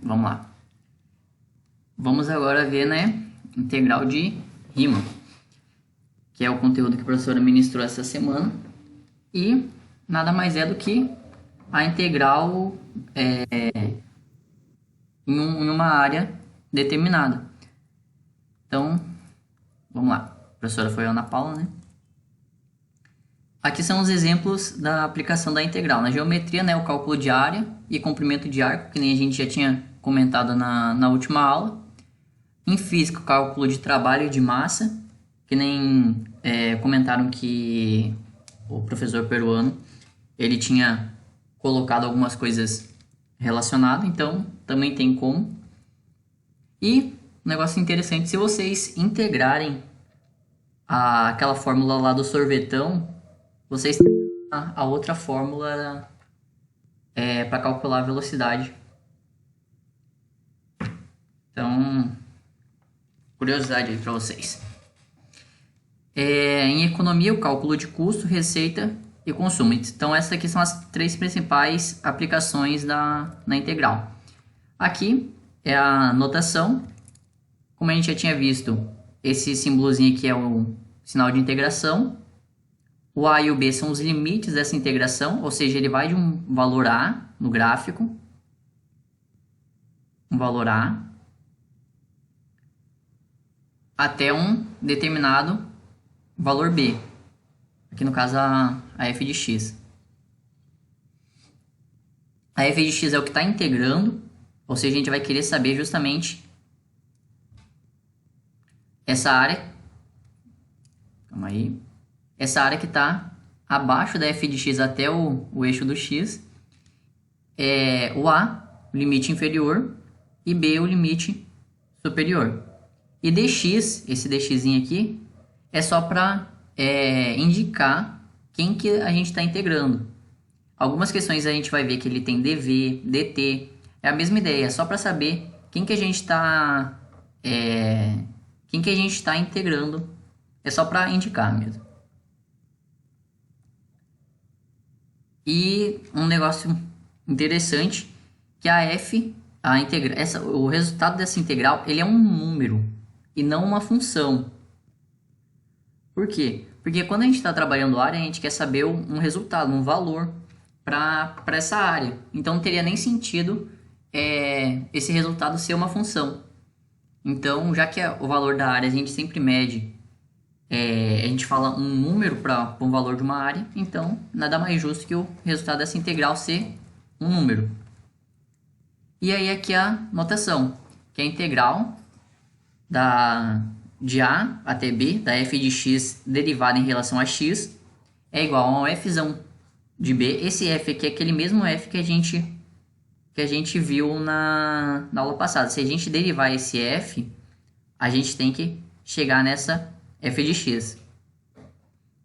Vamos lá. Vamos agora ver, né, integral de Riemann, que é o conteúdo que a professora ministrou essa semana. E nada mais é do que a integral em uma área determinada. Então, vamos lá. A professora foi a Ana Paula, né? Aqui são os exemplos da aplicação da integral. Na geometria, né, o cálculo de área e comprimento de arco, que nem a gente já tinha comentado na última aula. Em física, o cálculo de trabalho e de massa, que nem comentaram que o professor peruano ele tinha colocado algumas coisas relacionadas, então também tem como. E um negócio interessante, se vocês integrarem aquela fórmula lá do sorvetão, vocês têm a outra fórmula para calcular a velocidade. Então, curiosidade aí para vocês. Em economia, o cálculo de custo, receita e consumo. Então, essas aqui são as três principais aplicações na integral. Aqui é a notação. Como a gente já tinha visto, esse símbolozinho aqui é o sinal de integração. O A e o B são os limites dessa integração, ou seja, ele vai de um valor A no gráfico, um valor A, até um determinado valor B. Aqui no caso a f de x. A f de x é o que está integrando, ou seja, a gente vai querer saber justamente essa área. Calma aí. Essa área que está abaixo da f de x até o eixo do x. O A, o limite inferior, e B, o limite superior. E dx, esse dxzinho aqui, é só para indicar quem que a gente está integrando. Algumas questões a gente vai ver que ele tem dv, dt. É a mesma ideia, é só para saber quem que a gente está integrando. É só para indicar mesmo. E um negócio interessante que o resultado dessa integral ele é um número e não uma função. Por quê? Porque quando a gente está trabalhando área, a gente quer saber um resultado, um valor para essa área. Então não teria nem sentido esse resultado ser uma função. Então, já que o valor da área a gente sempre mede, a gente fala um número para um valor de uma área, então nada mais justo que o resultado dessa integral ser um número. E aí aqui a notação, que é a integral de A até B, da f de x derivada em relação a x, é igual a um f de B. Esse f aqui é aquele mesmo f que a gente viu na aula passada. Se a gente derivar esse f, a gente tem que chegar nessa f de x.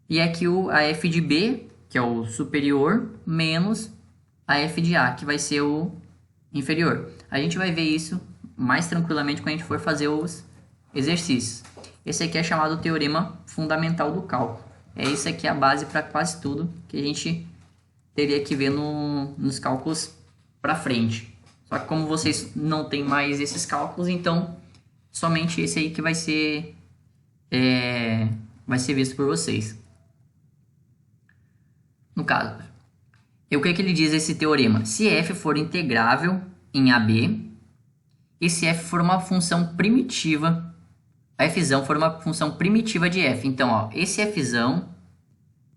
E aqui a f de B, que é o superior, menos a f de A, que vai ser o inferior. A gente vai ver isso mais tranquilamente quando a gente for fazer os exercícios. Esse aqui é chamado teorema fundamental do cálculo. Isso aqui é a base para quase tudo que a gente teria que ver nos cálculos para frente. Só que como vocês não têm mais esses cálculos, então somente esse aí que vai ser visto por vocês. No caso, o que ele diz esse teorema? Se f for integrável em AB, e se f for uma função primitiva, a fzão for uma função primitiva de f. Então, ó, esse fzão,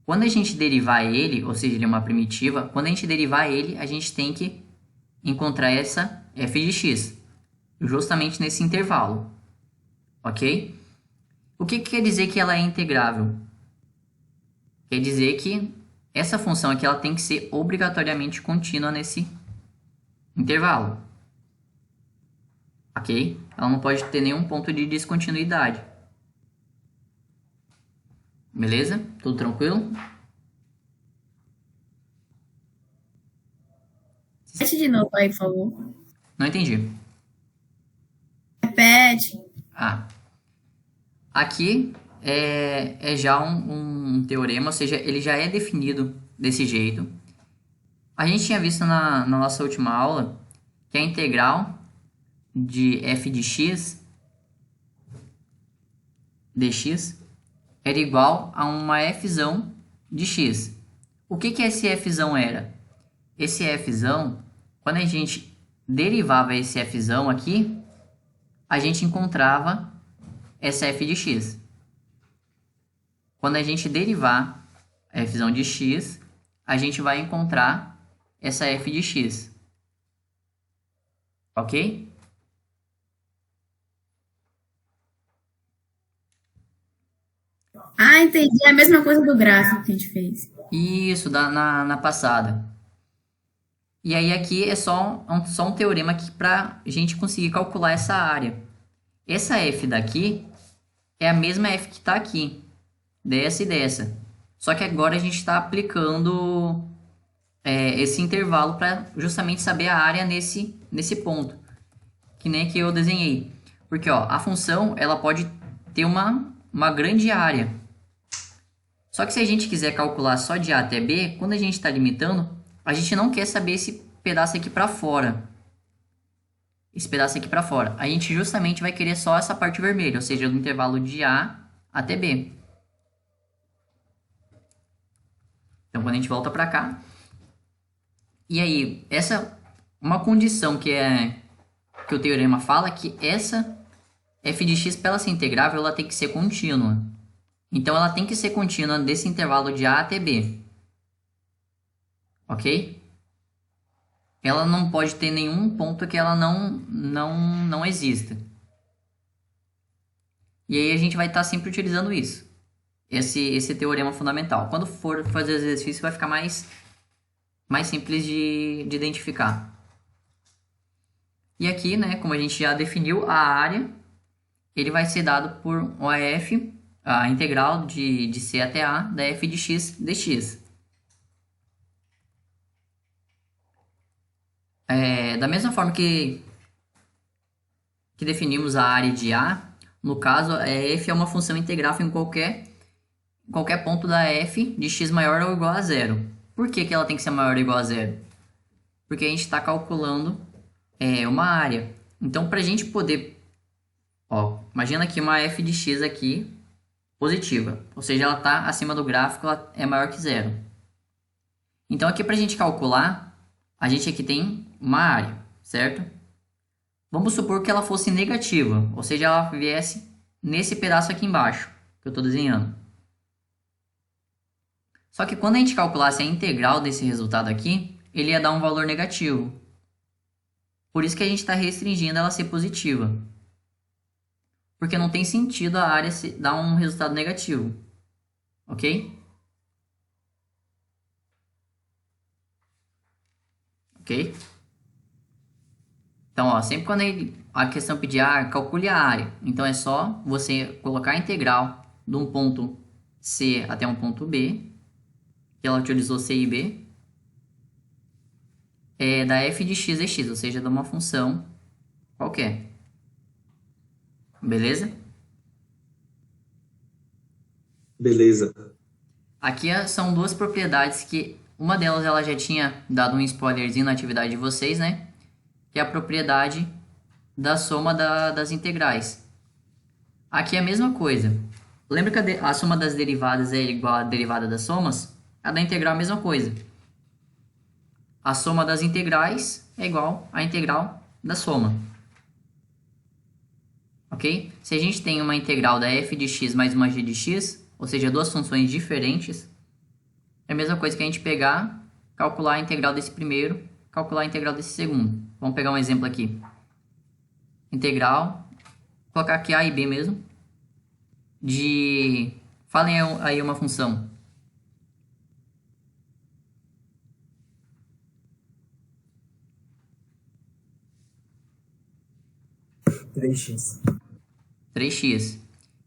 quando a gente derivar ele, ou seja, ele é uma primitiva, quando a gente derivar ele, a gente tem que encontrar essa f de x, justamente nesse intervalo, ok? O que quer dizer que ela é integrável? Quer dizer que essa função aqui ela tem que ser obrigatoriamente contínua nesse intervalo, ok? Ela não pode ter nenhum ponto de descontinuidade. Beleza? Tudo tranquilo? Repete de novo aí, por favor. Não entendi. Repete. Aqui é já um teorema, ou seja, ele já é definido desse jeito. A gente tinha visto na nossa última aula que a integral de f de x dx era igual a uma fzão de x. O que esse fzão era? Esse fzão, quando a gente derivava esse fzão aqui, a gente encontrava essa f de x. Quando a gente derivar fzão de x, a gente vai encontrar essa f de x. Ok? Ah, entendi. É a mesma coisa do gráfico que a gente fez. Isso, na passada. E aí aqui é só um teorema para a gente conseguir calcular essa área. Essa f daqui é a mesma f que está aqui, dessa e dessa. Só que agora a gente está aplicando esse intervalo para justamente saber a área nesse ponto, que nem que eu desenhei. Porque ó, a função ela pode ter uma grande área. Só que se a gente quiser calcular só de A até B, quando a gente está limitando, a gente não quer saber esse pedaço aqui para fora. Esse pedaço aqui para fora. A gente justamente vai querer só essa parte vermelha, ou seja, do intervalo de A até B. Então, quando a gente volta para cá, e aí, uma condição que o teorema fala que essa f de x, para ela ser integrável, ela tem que ser contínua. Então, ela tem que ser contínua desse intervalo de A até B. Ok? Ela não pode ter nenhum ponto que ela não exista. E aí a gente vai estar sempre utilizando isso. Esse teorema fundamental. Quando for fazer o exercício, vai ficar mais simples de identificar. E aqui, né, como a gente já definiu, a área, ele vai ser dado por OF, a integral de C até A da f de x dx. Da mesma forma que definimos a área de A, no caso, f é uma função integrável em qualquer ponto da f de x maior ou igual a zero. Por que ela tem que ser maior ou igual a zero? Porque a gente está calculando uma área. Então, para a gente poder... Ó, imagina aqui uma f de x aqui positiva. Ou seja, ela está acima do gráfico, ela é maior que zero. Então, aqui para a gente calcular, a gente aqui tem uma área, certo? Vamos supor que ela fosse negativa, ou seja, ela viesse nesse pedaço aqui embaixo, que eu estou desenhando. Só que quando a gente calculasse a integral desse resultado aqui, ele ia dar um valor negativo. Por isso que a gente está restringindo ela a ser positiva. Porque não tem sentido a área dar um resultado negativo. Ok? Ok? Então, ó, sempre quando a questão pedir calcule a área. Então, é só você colocar a integral de um ponto C até um ponto B, que ela utilizou C e B, da f de x dx, ou seja, de uma função qualquer. Beleza? Beleza. Aqui são duas propriedades que uma delas ela já tinha dado um spoilerzinho na atividade de vocês, né? Que é a propriedade da soma das integrais. Aqui é a mesma coisa. Lembra que a soma das derivadas é igual à derivada das somas? A da integral é a mesma coisa. A soma das integrais é igual à integral da soma. Ok? Se a gente tem uma integral da f de x mais uma g de x, ou seja, duas funções diferentes, é a mesma coisa que a gente pegar, calcular a integral desse primeiro, calcular a integral desse segundo. Vamos pegar um exemplo aqui. Integral, vou colocar aqui a e b mesmo, falem aí uma função. Três x 3x.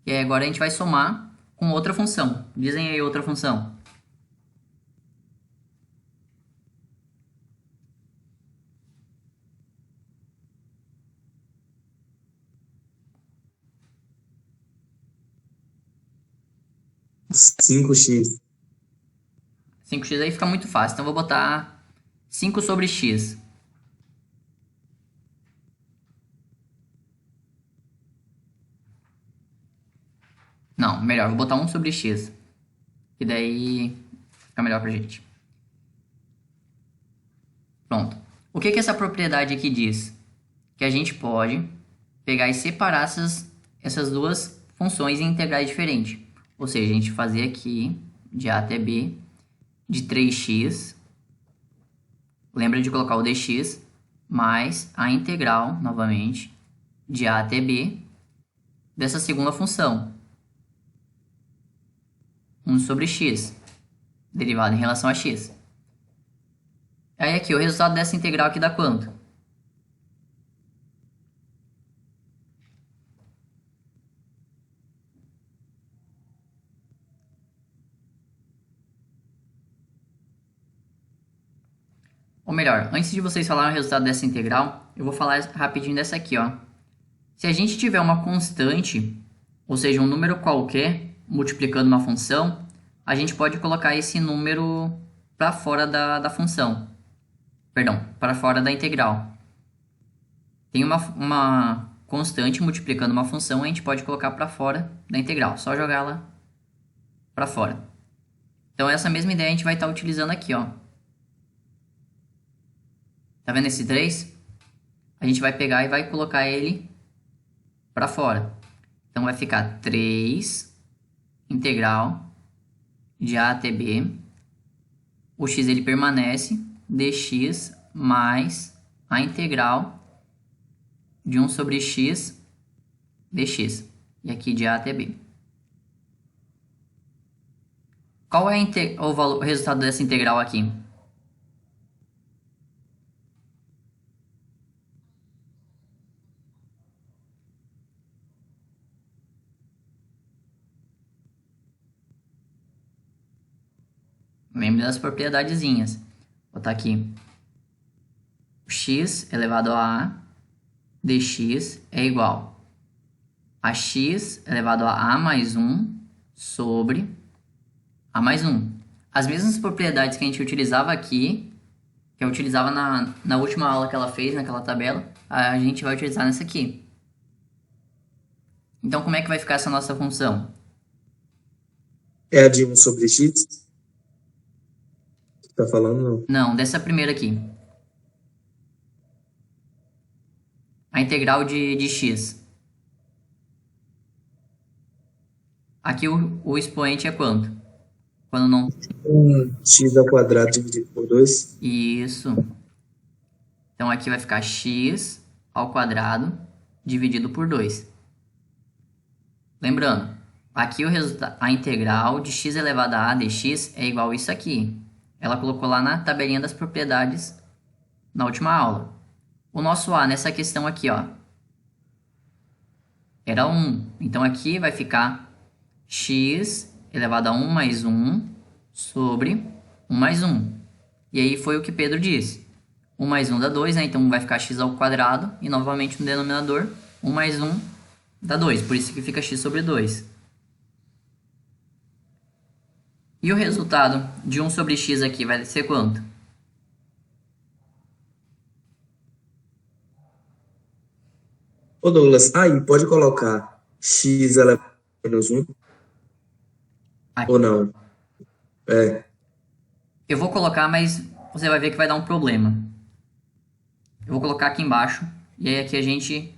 E aí agora a gente vai somar com outra função. Dizem aí outra função. Cinco x 5x aí fica muito fácil, então eu vou botar 5 sobre x. Não, melhor, vou botar 1 sobre x. E daí fica melhor pra gente. Pronto. O que essa propriedade aqui diz? Que a gente pode pegar e separar essas duas funções em integrais diferentes. Ou seja, a gente fazer aqui de a até b de 3x. Lembra de colocar o dx mais a integral, novamente, de a até b dessa segunda função. 1 sobre x, derivado em relação a x. Aí aqui, o resultado dessa integral aqui dá quanto? Ou melhor, antes de vocês falarem o resultado dessa integral, eu vou falar rapidinho dessa aqui, ó. Se a gente tiver uma constante, ou seja, um número qualquer, multiplicando uma função, a gente pode colocar esse número para fora da função. Perdão, para fora da integral. Tem uma constante multiplicando uma função, a gente pode colocar para fora da integral. Só jogar ela para fora. Então, essa mesma ideia a gente vai estar utilizando aqui, ó. Tá vendo esse 3? A gente vai pegar e vai colocar ele para fora. Então, vai ficar 3 integral de a até b. O x ele permanece, dx mais a integral de 1 sobre x dx. E aqui de a até b. Qual é o resultado dessa integral aqui? Lembre das propriedadezinhas. Vou botar aqui. O x elevado a dx é igual a x elevado a mais 1 sobre a mais 1. As mesmas propriedades que a gente utilizava aqui, que eu utilizava na última aula que ela fez, naquela tabela, a gente vai utilizar nessa aqui. Então, como é que vai ficar essa nossa função? É a de 1 sobre x? Tá falando, não? Não, dessa primeira aqui. A integral de x. Aqui o expoente é quanto? Quando não... 1x ao quadrado dividido por 2. Isso. Então, aqui vai ficar x ao quadrado dividido por 2. Lembrando, aqui a integral de x elevado a dx é igual a isso aqui. Ela colocou lá na tabelinha das propriedades na última aula. O nosso a nessa questão aqui, ó, era 1. Então, aqui vai ficar x elevado a 1 mais 1 sobre 1 mais 1. E aí foi o que Pedro disse. 1 mais 1 dá 2, né? Então vai ficar x ao quadrado. E novamente no denominador, 1 mais 1 dá 2. Por isso que fica x sobre 2. E o resultado de 1 sobre x aqui vai ser quanto? Ô Douglas, aí pode colocar x elevado a menos 1? Aqui. Ou não? É. Eu vou colocar, mas você vai ver que vai dar um problema. Eu vou colocar aqui embaixo. E aí aqui a gente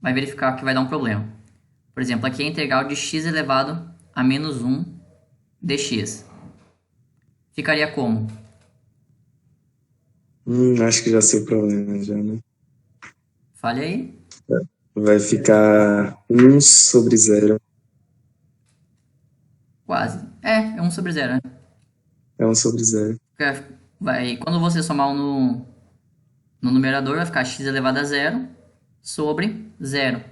vai verificar que vai dar um problema. Por exemplo, aqui é a integral de x elevado a menos 1 dx. Ficaria como? Acho que já sei o problema, já, né? Fale aí. Vai ficar 1 sobre 0. Quase. É 1 sobre 0, né? É 1 sobre 0. Quando você somar no numerador, vai ficar x elevado a 0 sobre 0.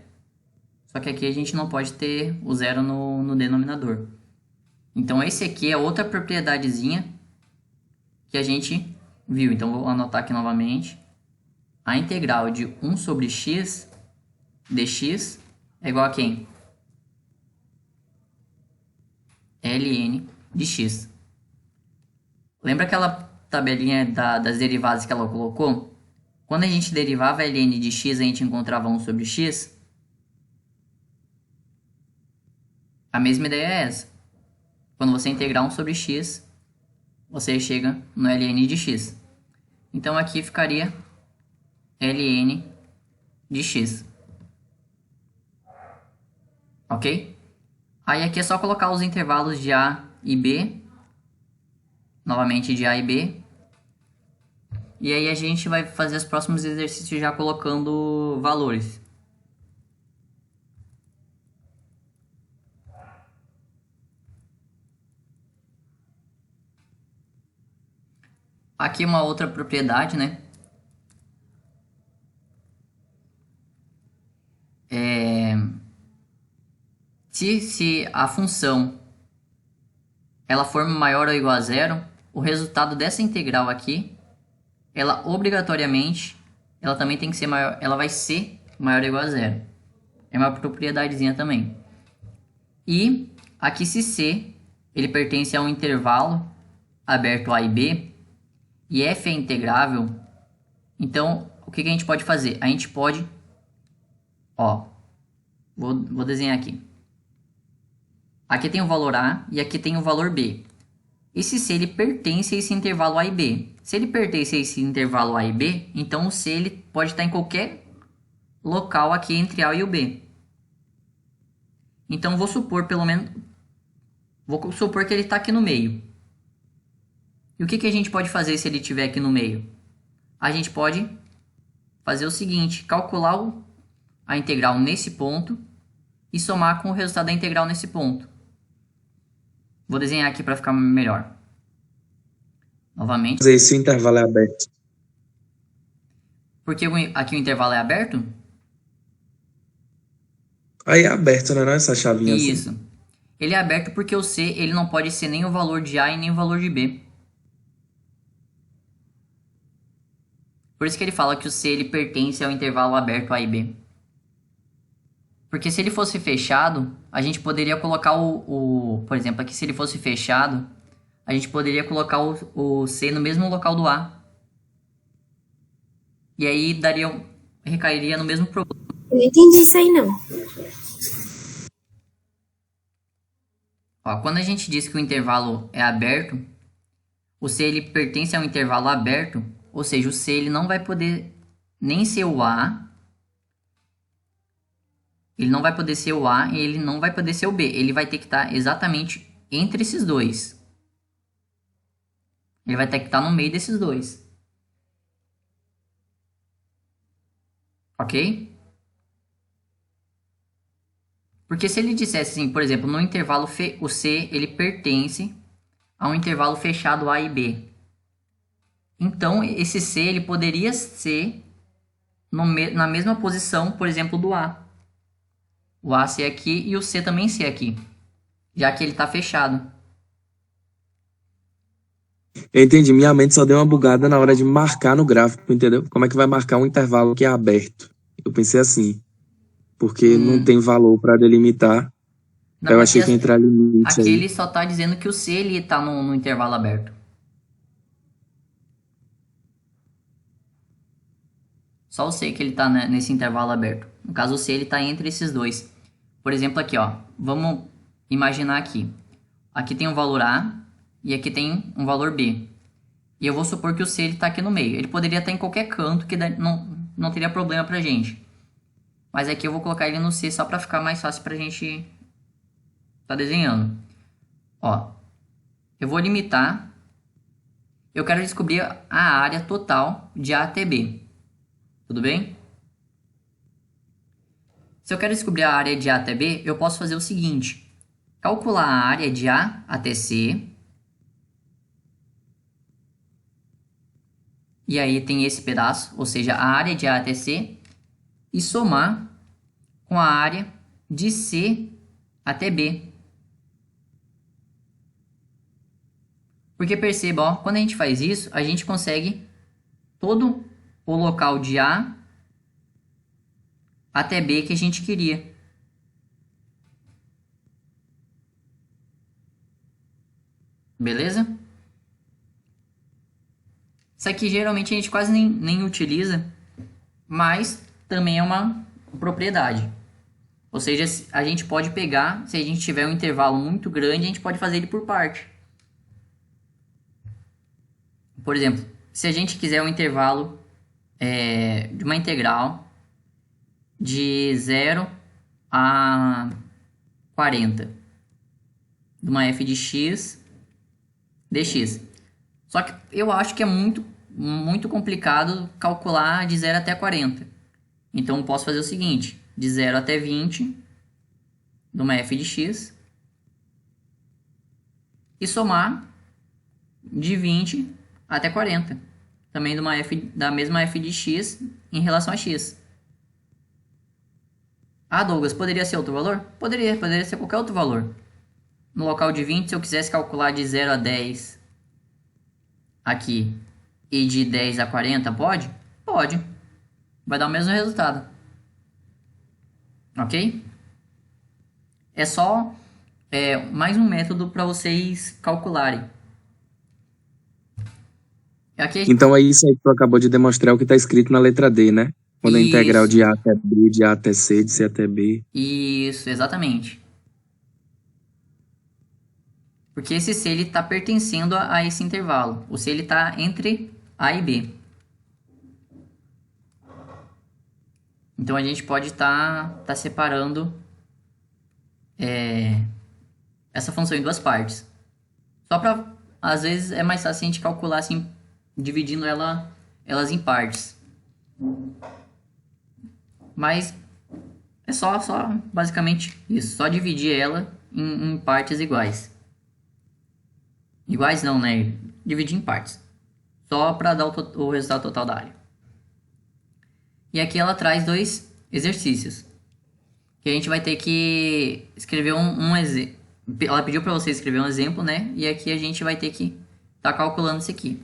Só que aqui a gente não pode ter o 0 no denominador. Então, esse aqui é outra propriedadezinha que a gente viu. Então, vou anotar aqui novamente. A integral de 1 sobre x dx é igual a quem? ln de x. Lembra aquela tabelinha das derivadas que ela colocou? Quando a gente derivava ln de x, a gente encontrava 1 sobre x. A mesma ideia é essa. Quando você integrar 1 sobre x, você chega no ln de x. Então aqui ficaria ln de x. Ok? Aí aqui é só colocar os intervalos de A e B. Novamente de A e B. E aí a gente vai fazer os próximos exercícios já colocando valores. Aqui uma outra propriedade, né? Se a função ela for maior ou igual a zero, o resultado dessa integral aqui, ela obrigatoriamente, ela também tem que ser maior, ela vai ser maior ou igual a zero. É uma propriedadezinha também. E aqui se C ele pertence a um intervalo aberto A e B, e f é integrável, então o que a gente pode fazer? A gente pode, vou desenhar aqui. Aqui tem o valor A e aqui tem o valor B. Esse C ele pertence a esse intervalo A e B. Se ele pertence a esse intervalo A e B, então o C ele pode estar em qualquer local aqui entre A e o B. Então vou supor que ele está aqui no meio. E o que a gente pode fazer se ele estiver aqui no meio? A gente pode fazer o seguinte, calcular a integral nesse ponto e somar com o resultado da integral nesse ponto. Vou desenhar aqui para ficar melhor. Novamente. Fazer esse intervalo é aberto. Porque aqui o intervalo é aberto? Aí é aberto, né? Não é essa chavinha assim. Isso. Ele é aberto porque o C ele não pode ser nem o valor de A e nem o valor de B. Por isso que ele fala que o C ele pertence ao intervalo aberto A e B. Porque se ele fosse fechado, a gente poderia colocar por exemplo, aqui se ele fosse fechado, a gente poderia colocar o C no mesmo local do A. E aí recairia no mesmo problema. Eu não entendi isso aí, não. Quando a gente diz que o intervalo é aberto, o C ele pertence a um intervalo aberto, ou seja, o C ele não vai poder nem ser o A, ele não vai poder ser o A e ele não vai poder ser o B. Ele vai ter que estar exatamente entre esses dois. Ele vai ter que estar no meio desses dois. Ok? Porque se ele dissesse assim, por exemplo, no intervalo o C ele pertence a um intervalo fechado A e B. Então, esse C ele poderia ser na mesma posição, por exemplo, do A. O A ser aqui e o C também ser aqui, já que ele está fechado. Eu entendi. Minha mente só deu uma bugada na hora de marcar no gráfico, entendeu? Como é que vai marcar um intervalo que é aberto? Eu pensei assim, porque não tem valor para delimitar. Não, eu achei que ia entrar limite aqui aí. ele só está dizendo que o C ele está no intervalo aberto. Só o C que ele está nesse intervalo aberto. No caso, o C ele está entre esses dois. Por exemplo, aqui, vamos imaginar aqui. Aqui tem um valor A e aqui tem um valor B. E eu vou supor que o C está aqui no meio. Ele poderia estar em qualquer canto que não teria problema pra gente. Mas aqui eu vou colocar ele no C só para ficar mais fácil pra gente tá desenhando. Eu vou limitar. Eu quero descobrir a área total de A até B. Tudo bem? Se eu quero descobrir a área de A até B, eu posso fazer o seguinte. Calcular a área de A até C. E aí tem esse pedaço, ou seja, a área de A até C. E somar com a área de C até B. Porque perceba, quando a gente faz isso, a gente consegue todo o local de A até B que a gente queria. Beleza? Isso aqui geralmente a gente quase nem utiliza, mas também é uma propriedade. Ou seja, a gente pode pegar, se a gente tiver um intervalo muito grande, a gente pode fazer ele por parte. Por exemplo, se a gente quiser um intervalo de uma integral de 0 a 40 de uma f de x dx. Só que eu acho que é muito complicado calcular de 0 até 40. Então eu posso fazer o seguinte, de 0 até 20 de uma f de x e somar de 20 até 40, também da mesma f de x em relação a x. Ah, Douglas, poderia ser outro valor? Poderia ser qualquer outro valor. No local de 20, se eu quisesse calcular de 0 a 10 aqui e de 10 a 40, pode? Pode. Vai dar o mesmo resultado. Ok? É só mais um método para vocês calcularem. Aqui Então é isso aí que tu acabou de demonstrar o que está escrito na letra D, né? Quando a integral de A até B, de A até C, de C até B. Isso, exatamente. Porque esse C ele está pertencendo a esse intervalo. O C ele está entre A e B. Então a gente pode estar separando essa função em duas partes. Só para, às vezes, é mais fácil a gente calcular assim, dividindo elas em partes. Mas é só basicamente isso. Só dividir ela em partes iguais. Iguais não, né? Dividir em partes. Só para dar o resultado total da área. E aqui ela traz dois exercícios. Que a gente vai ter que escrever um exemplo. Ela pediu para você escrever um exemplo, né? E aqui a gente vai ter que estar calculando isso aqui.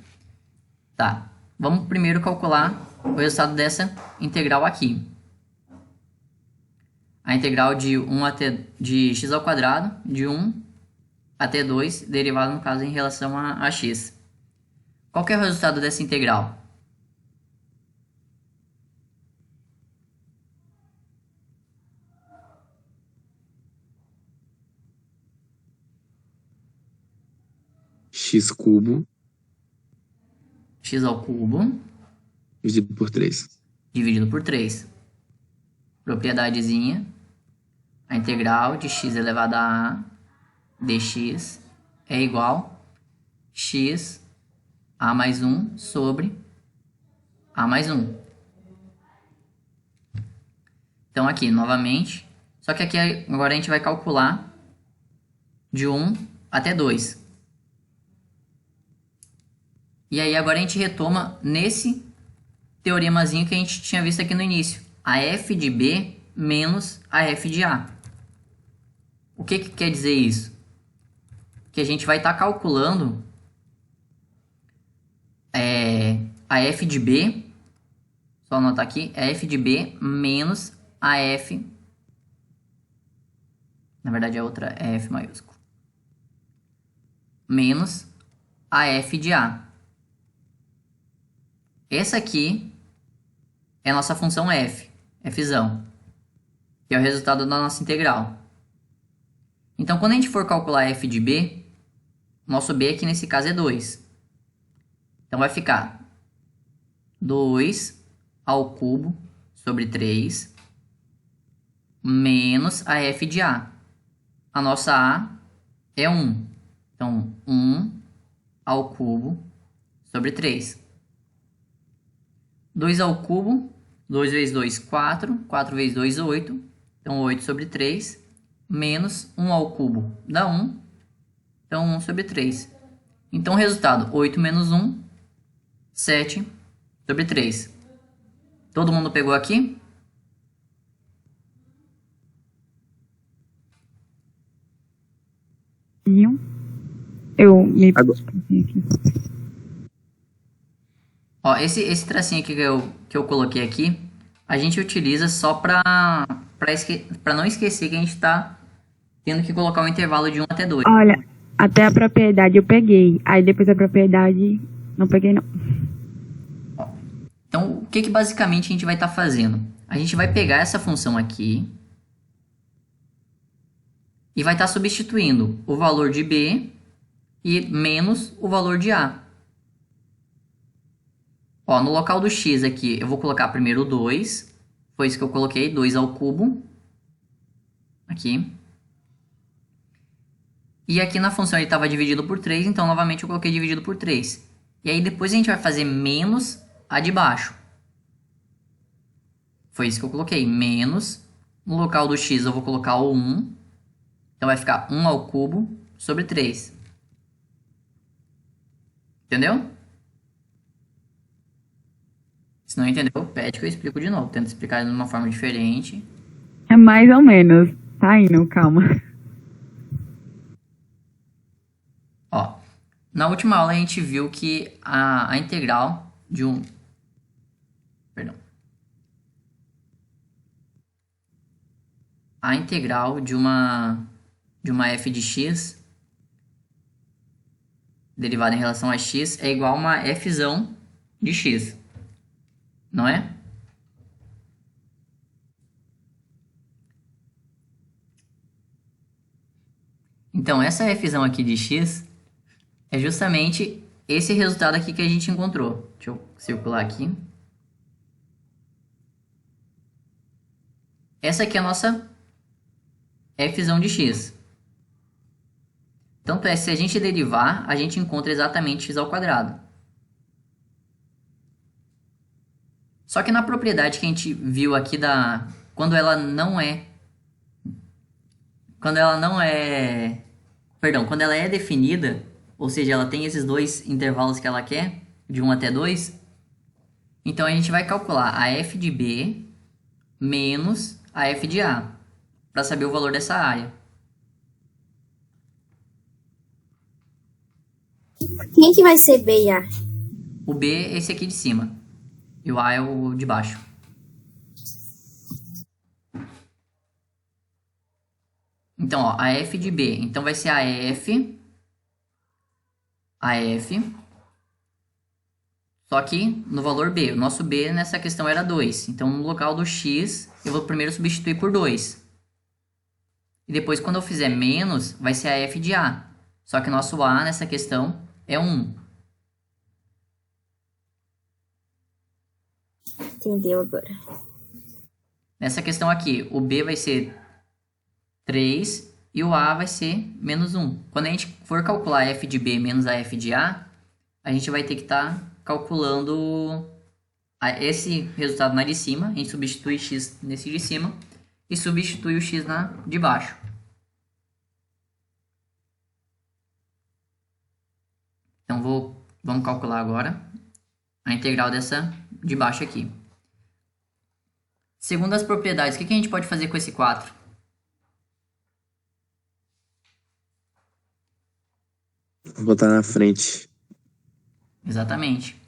Tá. Vamos primeiro calcular o resultado dessa integral aqui. A integral de x ao quadrado, de 1 até 2, derivado no caso em relação a x. Qual que é o resultado dessa integral? X cubo X ao cubo dividido por 3. dividido por 3. Propriedadezinha. A integral de x elevado a a dx é igual a x a mais 1 sobre a mais 1. Então aqui, novamente. Só que aqui agora a gente vai calcular de 1 até 2. E aí agora a gente retoma nesse teoremazinho que a gente tinha visto aqui no início. A f de b menos a f de a. O que quer dizer isso? Que a gente vai estar calculando a f de b, só anotar aqui, a f de b menos a f, na verdade a outra é f maiúsculo, menos a f de a. Essa aqui é a nossa função f, fzão, que é o resultado da nossa integral. Então, quando a gente for calcular f de b, nosso b aqui nesse caso é 2. Então, vai ficar 2 ao cubo sobre 3 menos a f de a. A nossa a é 1. Então, 1 ao cubo sobre 3. 2 ao cubo, 2 vezes 2, 4. 4 vezes 2, 8. Então, 8 sobre 3. Menos 1 ao cubo dá 1. Então, 1 sobre 3. Então, o resultado, 8 menos 1, 7 sobre 3. Todo mundo pegou aqui? Eu me... Ó, esse tracinho aqui que eu coloquei aqui, a gente utiliza só para não esquecer que a gente está tendo que colocar um intervalo de 1 até 2. Olha, até a propriedade eu peguei. Aí depois a propriedade não peguei, não. Então, o que basicamente a gente vai estar fazendo? A gente vai pegar essa função aqui E vai estar substituindo o valor de B e menos o valor de A. Ó, no local do x aqui, eu vou colocar primeiro o 2. Foi isso que eu coloquei, 2 ao cubo. Aqui. E aqui na função ele estava dividido por 3, então novamente eu coloquei dividido por 3. E aí depois a gente vai fazer menos a de baixo. Foi isso que eu coloquei, menos. No local do x eu vou colocar o 1. Então vai ficar 1 ao cubo sobre 3. Entendeu? Se não entendeu, pede que eu explico de novo. Tento explicar de uma forma diferente. É mais ou menos. Tá indo, calma. Ó, na última aula a gente viu que a integral de um... Perdão. A integral de uma f de x derivada em relação a x é igual a uma fzão de x. Não é? Então, essa fzão aqui de x é justamente esse resultado aqui que a gente encontrou. Deixa eu circular aqui. Essa aqui é a nossa fzão de x. Tanto é, se a gente derivar, a gente encontra exatamente x ao quadrado. Só que na propriedade que a gente viu aqui da... Quando ela não é... Perdão, quando ela é definida, ou seja, ela tem esses dois intervalos que ela quer, de 1 até 2, então a gente vai calcular a f de B menos a f de A, para saber o valor dessa área. Quem que vai ser B e A? O B é esse aqui de cima, e o A é o de baixo. Então, ó, a f de B, então vai ser a f, só que no valor B. O nosso B nessa questão era 2. Então, no local do x, eu vou primeiro substituir por 2. E depois, quando eu fizer menos, vai ser a f de A. Só que o nosso A nessa questão é 1. Entendeu agora? Nessa questão aqui, o B vai ser 3 e o A vai ser menos 1. Quando a gente for calcular a f de B menos a f de A, a gente vai ter que estar calculando esse resultado na de cima. A gente substitui x nesse de cima e substitui o x na de baixo. Então, vamos calcular agora a integral dessa de baixo aqui. Segundo as propriedades, o que a gente pode fazer com esse 4? Vou botar na frente. Exatamente.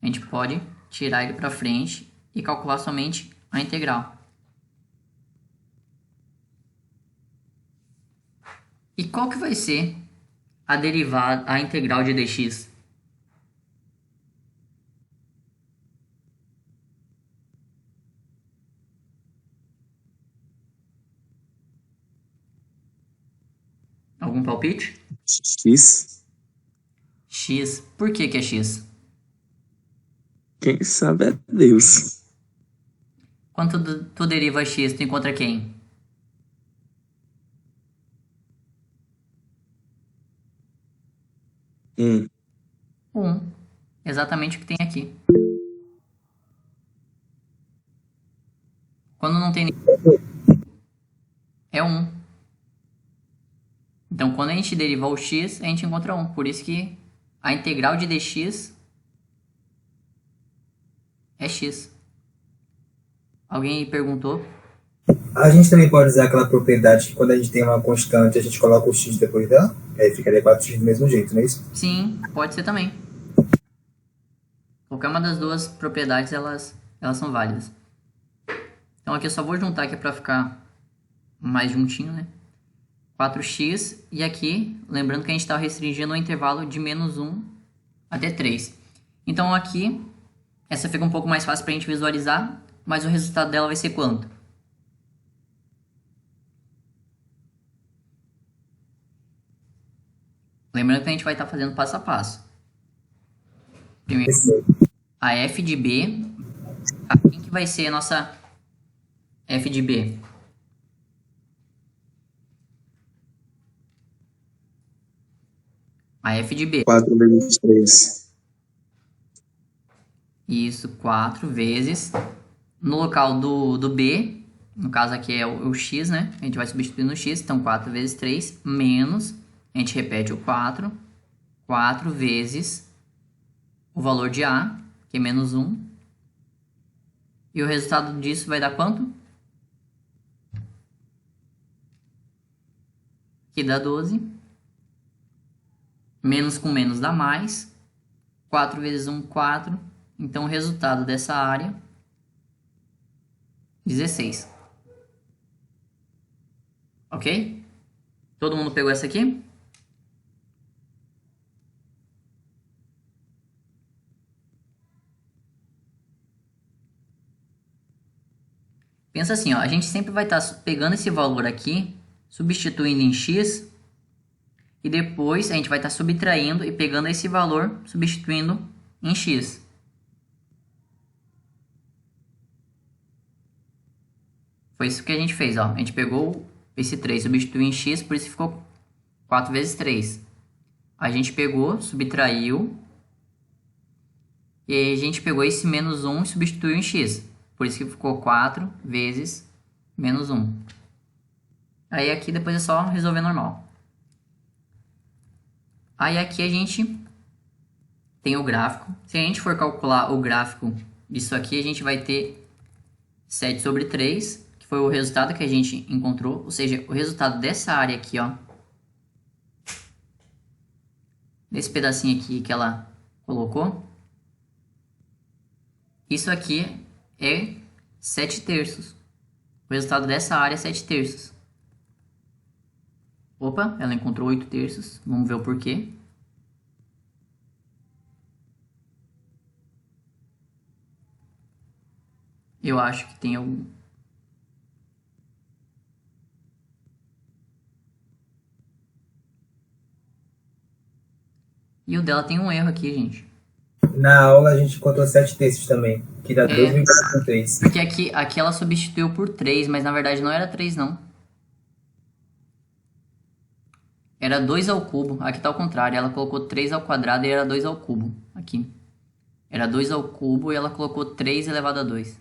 A gente pode tirar ele para frente e calcular somente a integral. E qual que vai ser a derivada, a integral de dx? Algum palpite? X. X. Por que que é x? Quem sabe é Deus. Quando tu deriva x, tu encontra quem? Um. 1. Exatamente o que tem aqui. Quando não tem é 1. Então, quando a gente derivar o x, a gente encontra 1. Por isso que a integral de dx é x. Alguém perguntou? A gente também pode usar aquela propriedade que quando a gente tem uma constante, a gente coloca o x depois dela, aí ficaria 4x do mesmo jeito, não é isso? Sim, pode ser também. Qualquer uma das duas propriedades, elas são válidas. Então aqui eu só vou juntar aqui para ficar mais juntinho, né? 4x, e aqui, lembrando que a gente está restringindo o intervalo de menos 1 até 3. Então aqui, essa fica um pouco mais fácil para a gente visualizar, mas o resultado dela vai ser quanto? Lembrando que a gente vai estar fazendo passo a passo. Primeiro, Perfeito. a f de b. Quem que vai ser a nossa f de b? A f de b. 4 vezes 3. Isso, 4 vezes. No local do b, no caso aqui é o x, né? A gente vai substituir no x, então 4 vezes 3, menos, a gente repete o 4, 4 vezes o valor de a, que é menos 1. E o resultado disso vai dar quanto? Que dá 12. Menos com menos dá mais. 4 vezes 1, 4. Então, o resultado dessa área, 16. Ok? Todo mundo pegou essa aqui? Pensa assim, ó, a gente sempre vai estar pegando esse valor aqui, substituindo em x, e depois a gente vai estar subtraindo e pegando esse valor, substituindo em x. Foi isso que a gente fez, ó. A gente pegou esse 3, substituiu em x, por isso ficou 4 vezes 3. A gente pegou, subtraiu, e aí a gente pegou esse menos 1 e substituiu em x. Por isso que ficou 4 vezes menos 1. Aí aqui depois é só resolver normal. Aí aqui a gente tem o gráfico. Se a gente for calcular o gráfico disso aqui, a gente vai ter 7 sobre 3, que foi o resultado que a gente encontrou. Ou seja, o resultado dessa área aqui, ó. Desse pedacinho aqui que ela colocou. Isso aqui é 7 terços. O resultado dessa área é 7 terços. Opa, ela encontrou 8 terços. Vamos ver o porquê. Eu acho que tem algum... E o dela tem um erro aqui, gente. Na aula a gente encontrou 7 terços também, que dá 2,3. Porque aqui ela substituiu por 3, mas na verdade não era 3 não. Era 2 ao cubo. Aqui tá ao contrário. Ela colocou 3 ao quadrado e era 2 ao cubo. Aqui. Era 2 ao cubo e ela colocou 3 elevado a 2.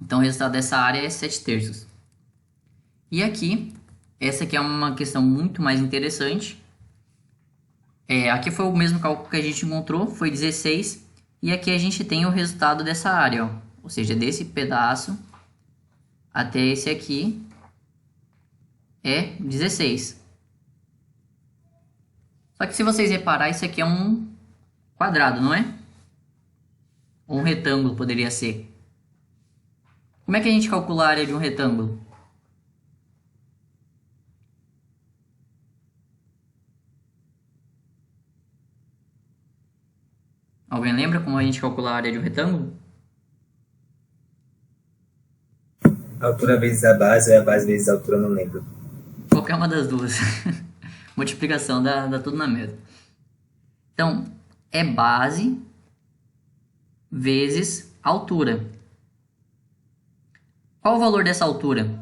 Então o resultado dessa área é 7 terços. E aqui, essa aqui é uma questão muito mais interessante. Aqui foi o mesmo cálculo que a gente encontrou, foi 16. E aqui a gente tem o resultado dessa área, ó. Ou seja, desse pedaço até esse aqui é 16. Só que se vocês reparar, isso aqui é um quadrado, não é? Ou um retângulo poderia ser. Como é que a gente calcula a área de um retângulo? Alguém lembra como a gente calcula a área de um retângulo? Altura vezes a base, ou a base vezes a altura, não lembro. Qualquer uma das duas. Multiplicação dá tudo na mesma. Então, é base vezes altura. Qual o valor dessa altura?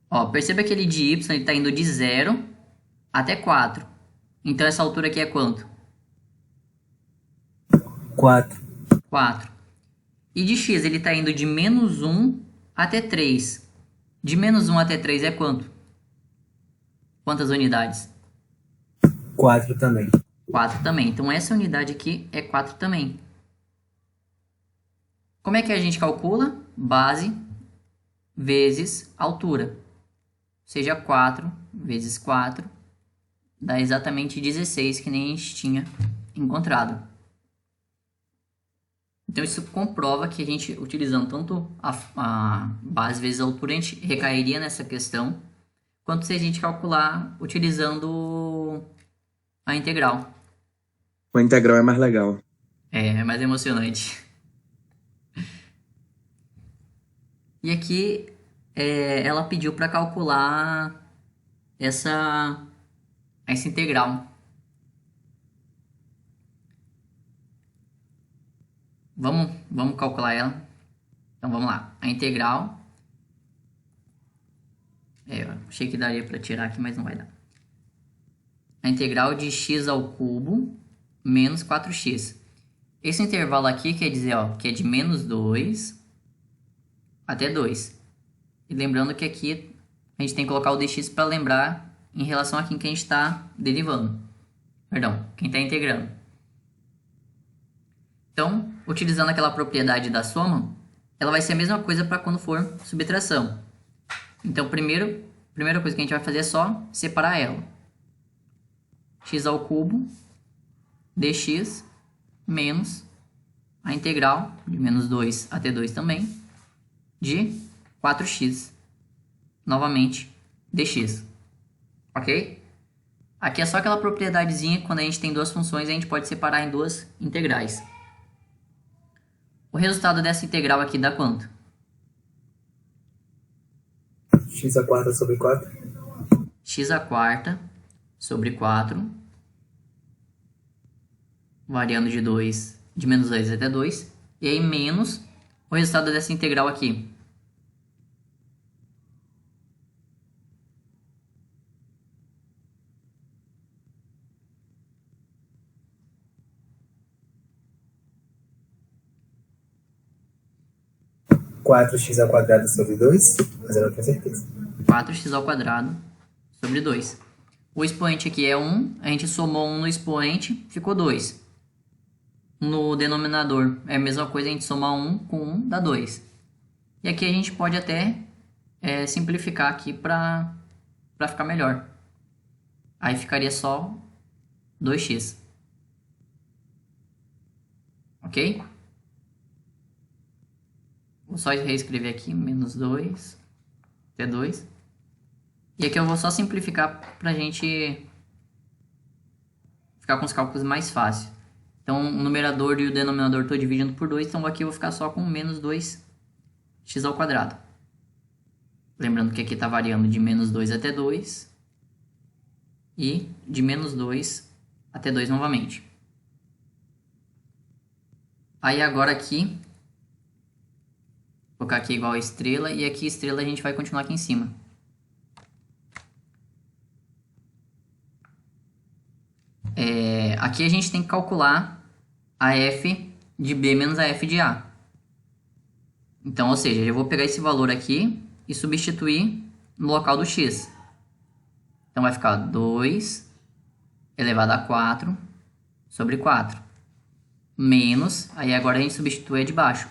Ó, perceba que ele de y está indo de 0 até 4. Então, essa altura aqui é quanto? 4. 4. E de x ele está indo de menos 1 até 3. De menos 1 até 3 é quanto? Quantas unidades? 4 também. 4 também. Então, essa unidade aqui é 4 também. Como é que a gente calcula? Base vezes altura. Ou seja, 4 vezes 4 dá exatamente 16, que nem a gente tinha encontrado. Então, isso comprova que a gente, utilizando tanto a base vezes a altura, a gente recairia nessa questão, quanto se a gente calcular utilizando a integral. O integral é mais legal. É mais emocionante. E aqui ela pediu para calcular essa integral. Vamos calcular ela. Então vamos lá. A integral. Eu achei que daria para tirar aqui, mas não vai dar. A integral de x ao cubo menos 4x. Esse intervalo aqui quer dizer que é de menos 2 até 2. E lembrando que aqui a gente tem que colocar o dx para lembrar em relação a quem que a gente está derivando. Perdão, quem está integrando. Então, utilizando aquela propriedade da soma, ela vai ser a mesma coisa para quando for subtração. Então, primeira coisa que a gente vai fazer é só separar ela. X ao cubo dx menos a integral de menos 2 até 2 também de 4x. Novamente, dx. Ok? Aqui é só aquela propriedadezinha que quando a gente tem duas funções, a gente pode separar em duas integrais. O resultado dessa integral aqui dá quanto? X a quarta sobre 4. X a quarta sobre 4, variando de menos 2 até 2, e aí menos o resultado dessa integral aqui. Quatro x ao quadrado sobre 2, mas eu não tenho certeza. 4x ao quadrado sobre 2. O expoente aqui é 1, a gente somou 1 no expoente, ficou 2. No denominador é a mesma coisa, a gente somar 1 com 1 dá 2. E aqui a gente pode até simplificar aqui para ficar melhor. Aí ficaria só 2x. Ok? Vou só reescrever aqui, menos 2 até 2. E aqui eu vou só simplificar para a gente ficar com os cálculos mais fáceis. Então, o numerador e o denominador estou dividindo por 2, então aqui eu vou ficar só com menos 2x ao quadrado. Lembrando que aqui está variando de menos 2 até 2 e de menos 2 até 2 novamente. Aí agora aqui, vou colocar aqui igual a estrela, e aqui estrela a gente vai continuar aqui em cima. Aqui a gente tem que calcular a f de b menos a f de a. Então, ou seja, eu vou pegar esse valor aqui e substituir no local do x. Então vai ficar 2 elevado a 4 sobre 4. Menos, aí agora a gente substitui a de baixo.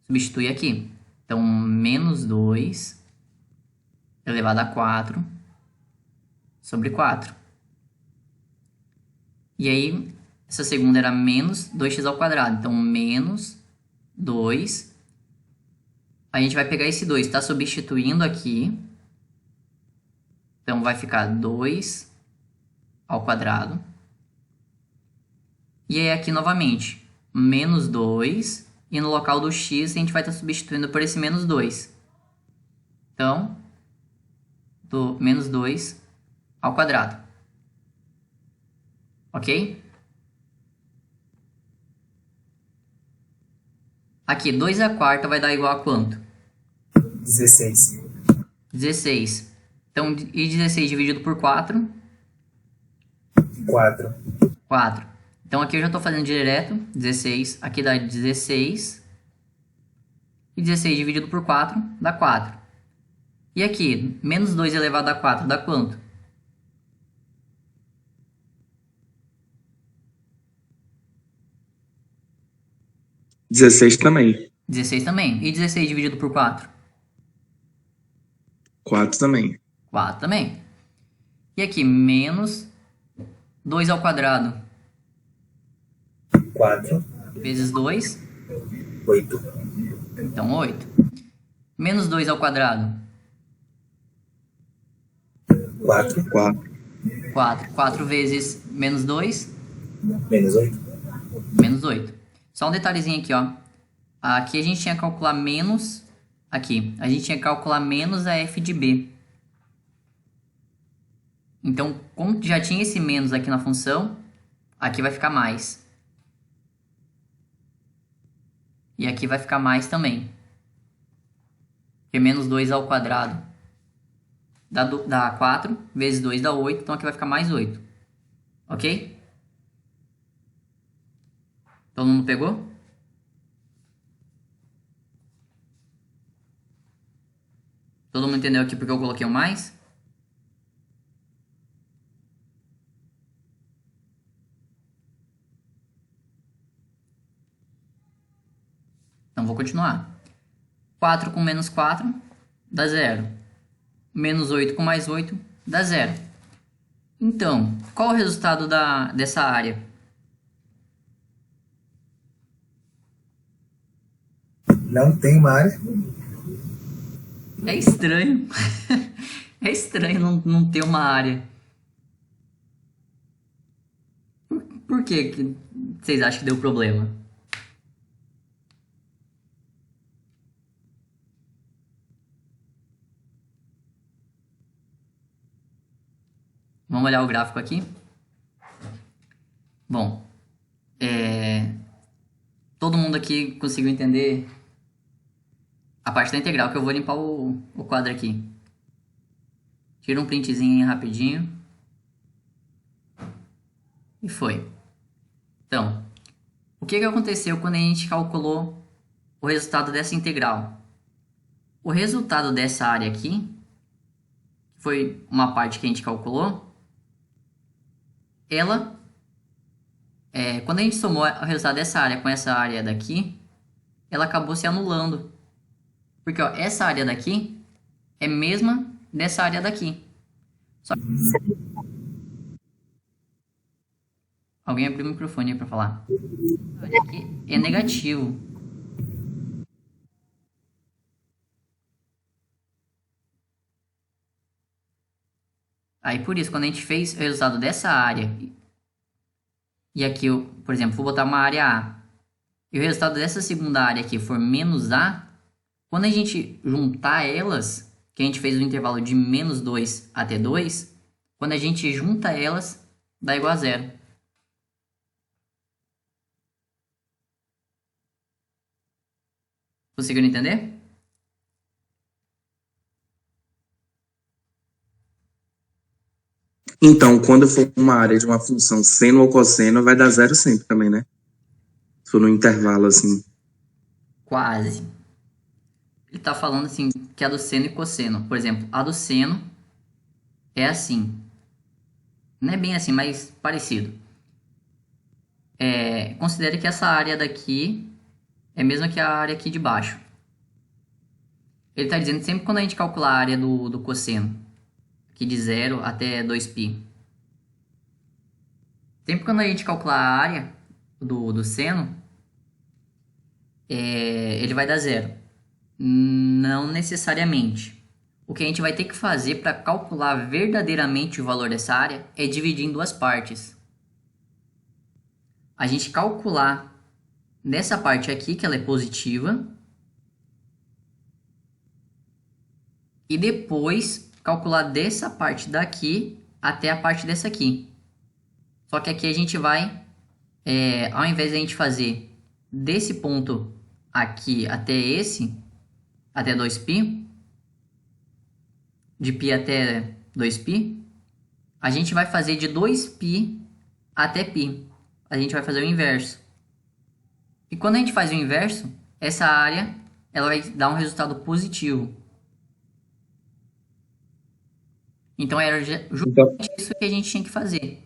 Substitui aqui. Então, menos 2 elevado a 4 sobre 4. E aí, essa segunda era menos 2x ao quadrado. Então, menos 2. A gente vai pegar esse 2, está substituindo aqui. Então, vai ficar 2 ao quadrado. E aí, aqui novamente, menos 2. E no local do x, a gente vai estar substituindo por esse menos 2. Então, do menos 2 ao quadrado. Ok? Aqui, 2 a quarta vai dar igual a quanto? 16. 16. Então, e 16 dividido por 4? 4. 4. Então, aqui eu já estou fazendo direto. 16. Aqui dá 16. E 16 dividido por 4 dá 4. E aqui, menos 2 elevado a 4 dá quanto? Dezesseis também. 16 também. E 16 dividido por 4? 4 também. 4 também. E aqui, menos 2 ao quadrado 4. vezes 2. 8. Então, 8. Menos 2 ao quadrado 4. 4. 4. 4 vezes menos 2. Menos 8. Menos 8. Só um detalhezinho aqui, ó. Aqui a gente tinha que calcular menos aqui, a gente tinha que calcular menos a f de b. Então, como já tinha esse menos aqui na função, aqui vai ficar mais. E aqui vai ficar mais também. Porque menos 2 ao quadrado dá 4, vezes 2 dá 8, então aqui vai ficar mais 8. Ok? Todo mundo pegou? Todo mundo entendeu aqui porque eu coloquei um mais? Então vou continuar. 4 com menos 4 dá 0. Menos 8 com mais 8 dá 0. Então, qual o resultado dessa área? Não tem uma área. É estranho. É estranho não ter uma área. Por que vocês acham que deu problema? Vamos olhar o gráfico aqui. Bom, todo mundo aqui conseguiu entender a parte da integral, que eu vou limpar o quadro aqui. Tira um printzinho aí rapidinho. E foi. Então, o que aconteceu quando a gente calculou o resultado dessa integral? O resultado dessa área aqui, foi uma parte que a gente calculou, ela, quando a gente somou o resultado dessa área com essa área daqui, ela acabou se anulando. Porque ó, essa área daqui é mesma dessa área daqui. Só... Alguém abriu o microfone aí para falar. Essa área aqui é negativo. Aí por isso, quando a gente fez o resultado dessa área, e aqui eu, por exemplo, vou botar uma área A, e o resultado dessa segunda área aqui for menos A, quando a gente juntar elas, que a gente fez o intervalo de menos 2 até 2, quando a gente junta elas, dá igual a 0. Conseguiram entender? Então, quando for uma área de uma função seno ou cosseno, vai dar 0 sempre também, né? Se for no intervalo, assim. Quase. Ele está falando assim, que é a do seno e cosseno. Por exemplo, a do seno é assim. Não é bem assim, mas parecido. Considere que essa área daqui é a mesma que a área aqui de baixo. Ele está dizendo que sempre quando a gente calcular a área do cosseno, aqui de 0 até 2π, sempre quando a gente calcular a área do seno, ele vai dar 0. Não necessariamente. O que a gente vai ter que fazer para calcular verdadeiramente o valor dessa área é dividir em duas partes. A gente calcular nessa parte aqui, que ela é positiva, e depois calcular dessa parte daqui até a parte dessa aqui. Só que aqui a gente vai, ao invés de a gente fazer desse ponto aqui até esse, até 2π, de π até 2π, a gente vai fazer de 2π até π. A gente vai fazer o inverso. E quando a gente faz o inverso, essa área ela vai dar um resultado positivo. Então era justamente isso que a gente tinha que fazer.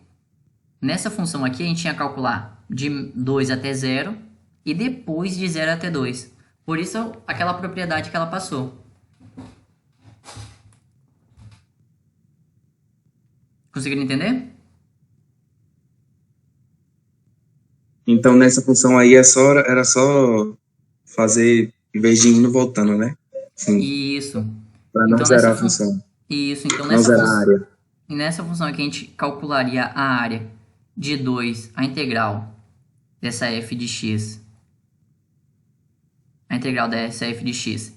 Nessa função aqui a gente tinha que calcular de 2 até 0 e depois de 0 até 2. Por isso aquela propriedade que ela passou. Conseguiram entender? Então, nessa função aí era só fazer, em vez de indo, voltando, né? Sim. Isso. Para não Então, zerar a função. Isso. Então, Não zerar a área. nessa função aqui a gente calcularia a área de 2, a integral dessa f de x. A integral dessa f de x.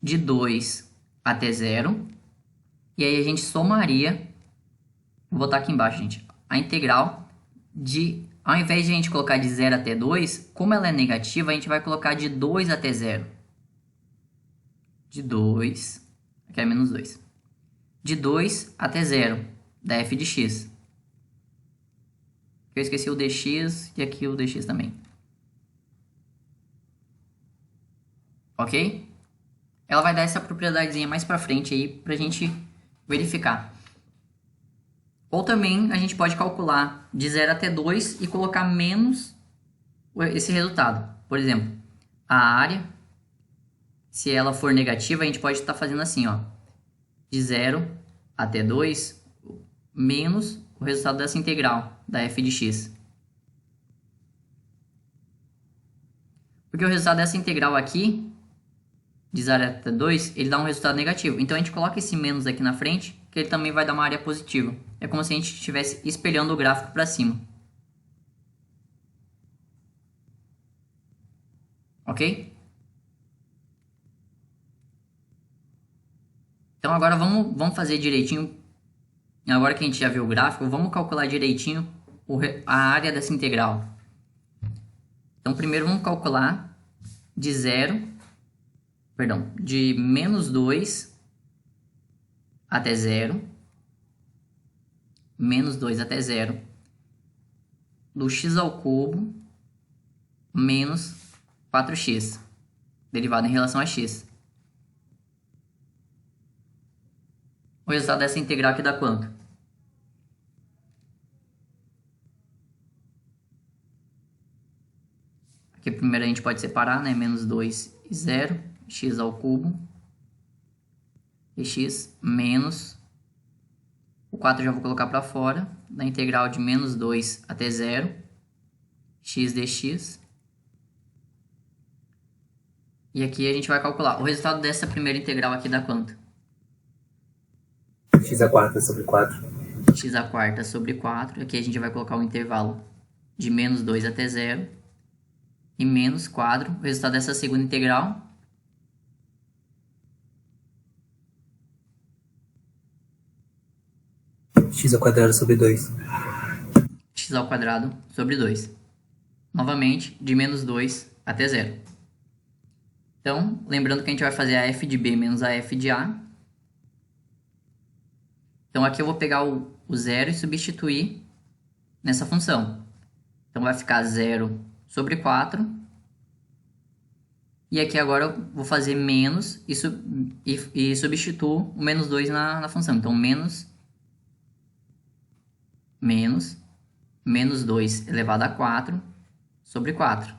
de 2 até 0. E aí a gente somaria, vou botar aqui embaixo, gente, a integral de, ao invés de a gente colocar de 0 até 2, como ela é negativa, a gente vai colocar de 2 até 0. De 2, aqui é menos 2. De 2 até 0, da f de x. Eu esqueci o dx e aqui o dx também. Ok? Ela vai dar essa propriedadezinha mais pra frente aí pra gente verificar. Ou também a gente pode calcular de 0 até 2 e colocar menos esse resultado. Por exemplo, a área, se ela for negativa, a gente pode estar fazendo assim, ó. De 0 até 2 menos o resultado dessa integral da f de x. Porque o resultado dessa integral aqui, de 0 até 2, ele dá um resultado negativo. Então a gente coloca esse menos aqui na frente, que ele também vai dar uma área positiva. É como se a gente estivesse espelhando o gráfico para cima. Ok? Então agora vamos fazer direitinho. Agora que a gente já viu o gráfico, vamos calcular direitinho a área dessa integral. Então primeiro vamos calcular de menos 2 até 0. Menos 2 até 0. Do x ao cubo menos 4x. Derivado em relação a x. O resultado dessa integral aqui dá quanto? Aqui primeiro a gente pode separar, né? Menos 2 e 0. X ao cubo. E x menos... O 4 já vou colocar para fora. Da integral de menos 2 até 0. X dx. E aqui a gente vai calcular. O resultado dessa primeira integral aqui dá quanto? X a quarta sobre 4. X a quarta sobre 4. Aqui a gente vai colocar o intervalo de menos 2 até 0. E menos 4. O resultado dessa segunda integral. X ao quadrado sobre 2. X ao quadrado sobre 2. Novamente, de menos 2 até 0. Então, lembrando que a gente vai fazer a f de b menos a f de a. Então, aqui eu vou pegar o 0 e substituir nessa função. Então, vai ficar 0 sobre 4. E aqui agora eu vou fazer menos e substituo o menos 2 na função. Então, menos 2 elevado a 4 sobre 4.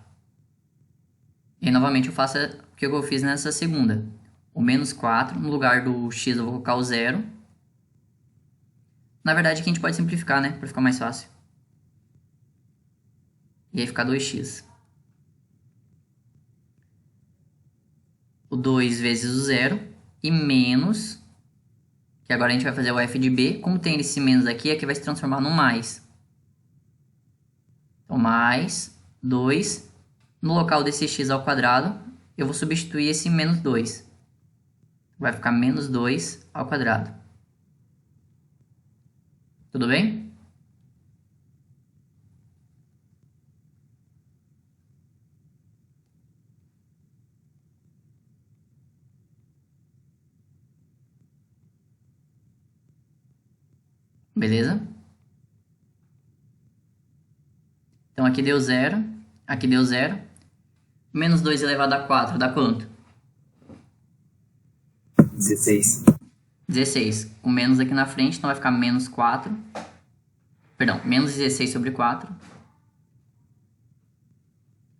E novamente eu faço o que eu fiz nessa segunda. O menos 4, no lugar do x eu vou colocar o 0. Na verdade aqui a gente pode simplificar, né? Para ficar mais fácil. E aí fica 2x. O 2 vezes o 0 e menos, que agora a gente vai fazer o f de b. Como tem esse menos aqui vai se transformar no mais. Então, mais 2. No local desse x ao quadrado, eu vou substituir esse menos 2. Vai ficar menos 2 ao quadrado. Tudo bem? Beleza? Então aqui deu 0, aqui deu 0. Menos 2 elevado a 4 dá quanto? 16. 16. Com menos aqui na frente, então vai ficar menos 4. Perdão, menos 16 sobre 4.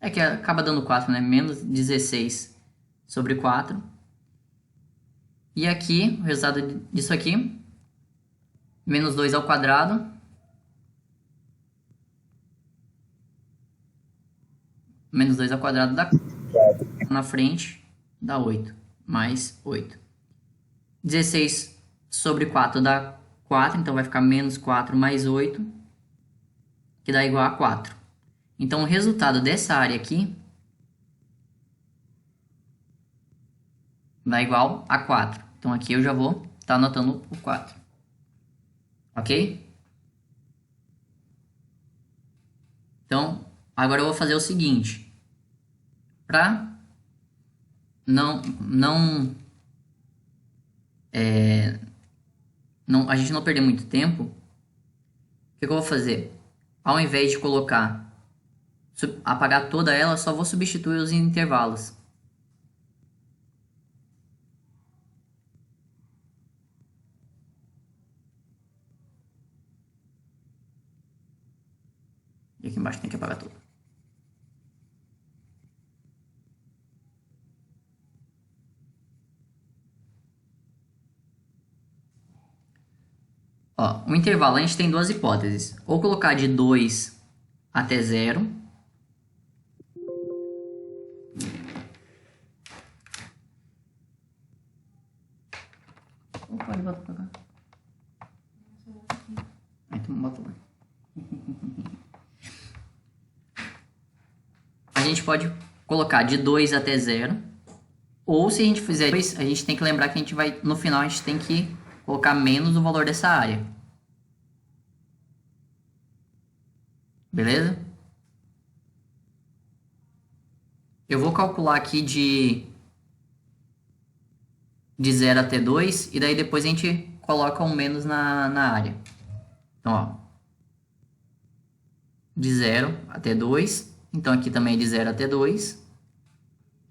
É que acaba dando 4, né? Menos 16 sobre 4. E aqui, o resultado disso aqui, menos 2 ao quadrado. Menos 2 ao quadrado dá 4. Na frente dá 8. Mais 8. 16 sobre 4 dá 4. Então vai ficar menos 4 mais 8. Que dá igual a 4. Então o resultado dessa área aqui dá igual a 4. Então aqui eu já vou estar anotando o 4. Ok? Então, agora eu vou fazer o seguinte. Para a gente não perder muito tempo, o que eu vou fazer? Ao invés de apagar toda ela, só vou substituir os intervalos. E aqui embaixo tem que apagar tudo. Ó, o intervalo a gente tem duas hipóteses. Ou colocar de 2 até 0. Ou pode botar pra cá. Então bota lá. A gente pode colocar de 2 até 0. Ou se a gente fizer 2, a gente tem que lembrar que a gente vai, no final a gente tem que colocar menos o valor dessa área. Beleza? Eu vou calcular aqui de 0 até 2 e daí depois a gente coloca um menos na área. Então, ó. De 0 até 2. Então aqui também é de 0 até 2.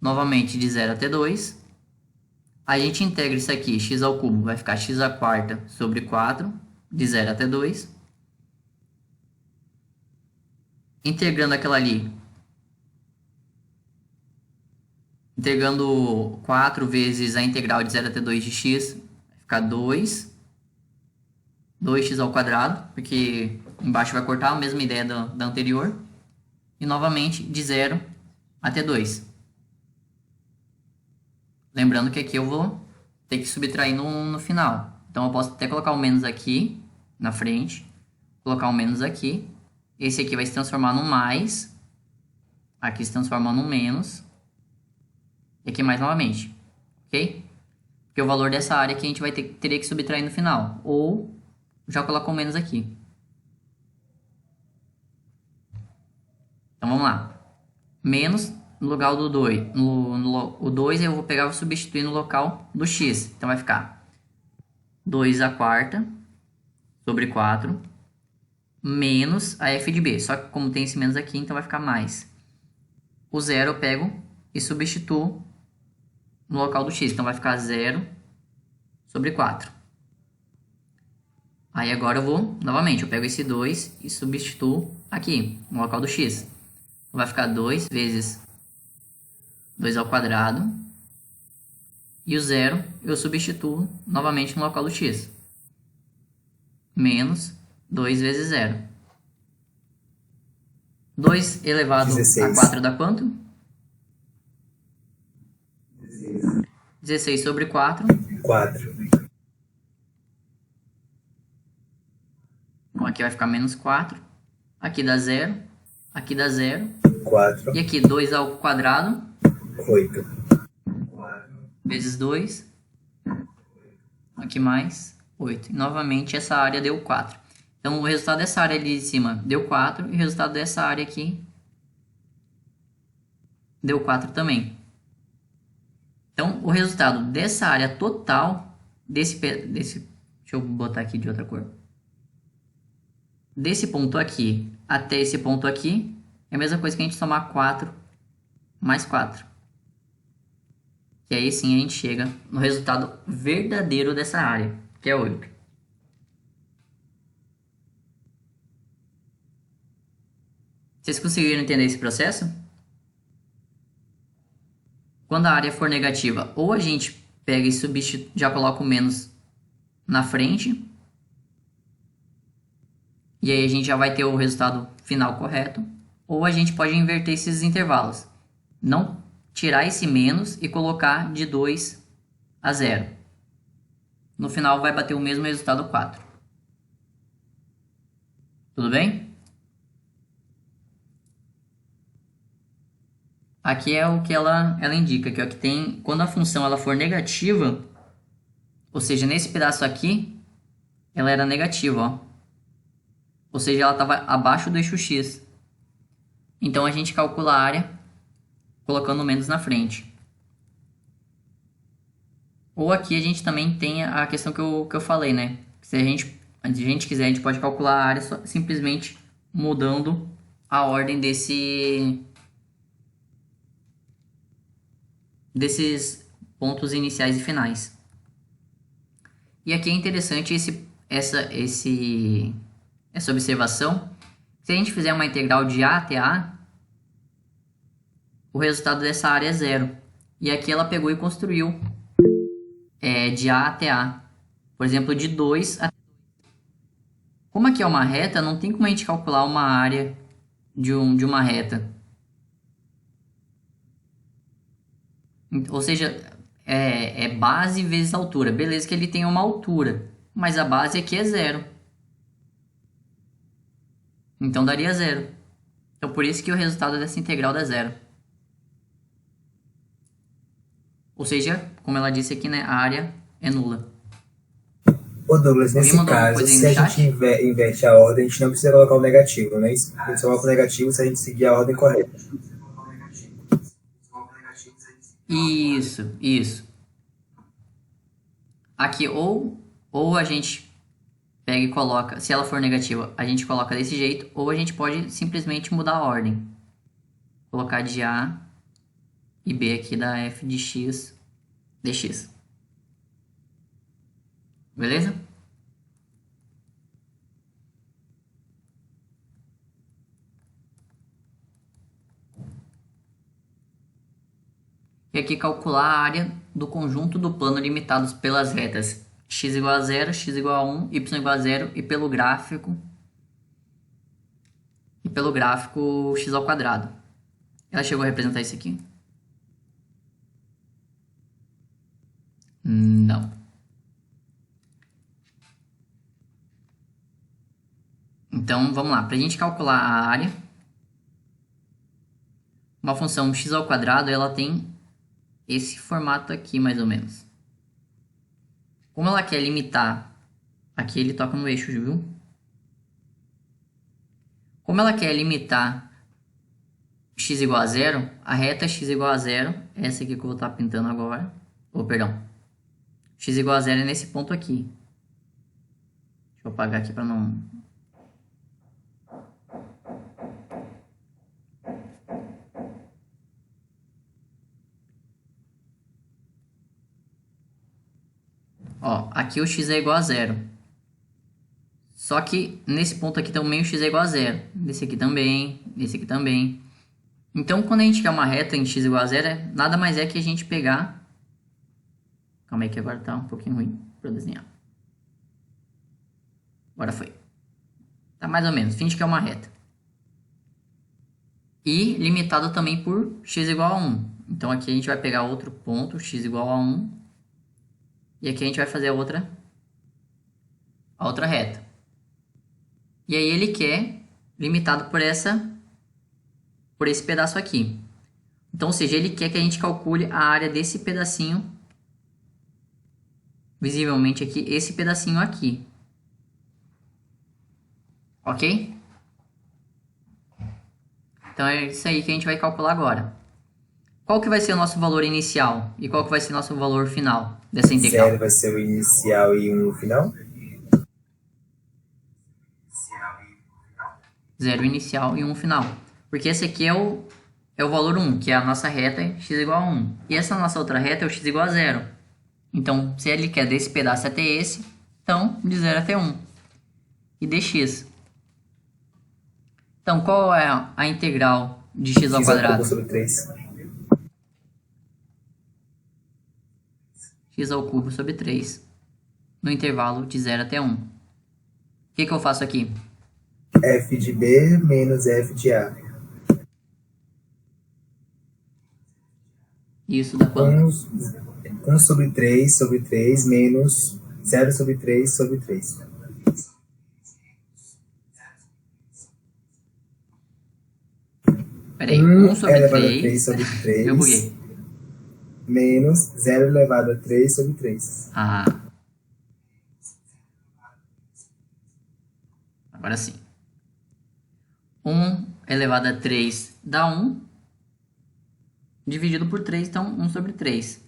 Novamente de 0 até 2. A gente integra isso aqui, x ao cubo, vai ficar x à quarta sobre 4, de 0 até 2. Integrando aquela ali. Integrando 4 vezes a integral de 0 até 2 de x, vai ficar 2x ao quadrado, porque embaixo vai cortar a mesma ideia da anterior. E novamente de 0 até 2. Lembrando que aqui eu vou ter que subtrair no final. Então eu posso até colocar o menos aqui na frente, colocar o menos aqui. Esse aqui vai se transformar no mais, aqui se transforma no menos, e aqui mais novamente, ok? Porque o valor dessa área aqui a gente vai teria que subtrair no final, ou já coloco o menos aqui. Então vamos lá. Menos no lugar do 2. O 2 eu vou pegar e vou substituir no local do x. Então vai ficar 2 à quarta sobre 4 menos a f de b. Só que como tem esse menos aqui, então vai ficar mais. O 0 eu pego e substituo no local do x. Então vai ficar 0 sobre 4. Aí agora eu vou, novamente, eu pego esse 2 e substituo aqui, no local do x. Vai ficar 2 vezes 2 ao quadrado. E o 0 eu substituo novamente no local do x. Menos 2 vezes 0. 2 elevado 16. a 4 dá quanto? 16 sobre 4. 4. Então aqui vai ficar menos 4. Aqui dá 0. Aqui dá 0. 4. E aqui 2 ao quadrado 8. vezes 2. Aqui mais 8. E novamente essa área deu 4. Então o resultado dessa área ali de cima deu 4. E o resultado dessa área aqui deu 4 também. Então o resultado dessa área total, deixa eu botar aqui de outra cor. Desse ponto aqui até esse ponto aqui é a mesma coisa que a gente somar 4 mais 4. Que aí sim a gente chega no resultado verdadeiro dessa área, que é 8. Vocês conseguiram entender esse processo? Quando a área for negativa, ou a gente pega e já coloca o menos na frente, e aí a gente já vai ter o resultado final correto, ou a gente pode inverter esses intervalos. Não tirar esse menos e colocar de 2 a 0. No final vai bater o mesmo resultado 4. Tudo bem? Aqui é o que ela indica, que, ó, que tem, quando a função ela for negativa, ou seja, nesse pedaço aqui, ela era negativa, ó. Ou seja, ela estava abaixo do eixo x. Então a gente calcula a área colocando menos na frente. Ou aqui a gente também tem a questão que eu falei, né? Se a gente quiser, a gente pode calcular a área simplesmente mudando a ordem desses pontos iniciais e finais. E aqui é interessante essa observação. Se a gente fizer uma integral de a até a, o resultado dessa área é zero. E aqui ela pegou e construiu de a até a. Por exemplo, de 2 até 2. Como aqui é uma reta, não tem como a gente calcular uma área de uma reta. Ou seja, é base vezes altura. Beleza que ele tem uma altura, mas a base aqui é zero. Então daria zero. Então por isso que o resultado dessa integral dá zero. Ou seja, como ela disse aqui, né, a área é nula. Ô Douglas, nesse caso, se a gente inverte a ordem, a gente não precisa colocar o negativo, não é isso? A gente só coloca o negativo se a gente seguir a ordem correta. Isso. Aqui ou a gente pega e coloca, se ela for negativa, a gente coloca desse jeito, ou a gente pode simplesmente mudar a ordem. Colocar de A e B aqui da f de x dx. Beleza? E aqui calcular a área do conjunto do plano limitados pelas retas x igual a 0, x igual a 1, y igual a 0 e pelo gráfico x ao quadrado. Ela chegou a representar isso aqui? Não. Então, vamos lá. Para a gente calcular a área, uma função x ao quadrado, ela tem esse formato aqui, mais ou menos. Como ela quer limitar, aqui ele toca no eixo, viu? Como ela quer limitar x igual a 0, a reta x igual a 0, essa aqui que eu vou estar pintando agora, x igual a 0 é nesse ponto aqui. Deixa eu apagar aqui para não... Ó, aqui o x é igual a 0. Só que nesse ponto aqui também o x é igual a 0. Desse aqui também, desse aqui também. Então, quando a gente quer uma reta em x igual a 0, nada mais é que a gente pegar... Calma aí que agora tá um pouquinho ruim para desenhar. Agora foi. Tá mais ou menos. Finge que é uma reta. E limitado também por x igual a 1. Então, aqui a gente vai pegar outro ponto, x igual a 1. E aqui a gente vai fazer a outra reta. E aí ele quer limitado por esse pedaço aqui. Então, ou seja, ele quer que a gente calcule a área desse pedacinho, visivelmente aqui, esse pedacinho aqui. Ok? Então é isso aí que a gente vai calcular agora. Qual que vai ser o nosso valor inicial e qual que vai ser o nosso valor final dessa integral? 0 vai ser o inicial e 1 o final? 0 inicial e 1 final. Porque esse aqui é o valor 1, que é a nossa reta x igual a 1. E essa nossa outra reta é o x igual a 0. Então, se ele quer desse pedaço até esse, então de 0 até 1. E dx. Então, qual é a integral de x ao quadrado? Sobre 3. X ao cubo sobre 3, no intervalo de 0 até 1. O que eu faço aqui? F de B menos F de A. Isso dá quanto? 1 sobre 3 menos 0 sobre 3 sobre 3. Peraí, 1 sobre elevado a 3. 3 sobre 3. Eu buguei. Menos 0 elevado a 3 sobre 3. Ah. Agora sim. 1 elevado a 3 dá 1. Dividido por 3, então 1 sobre 3.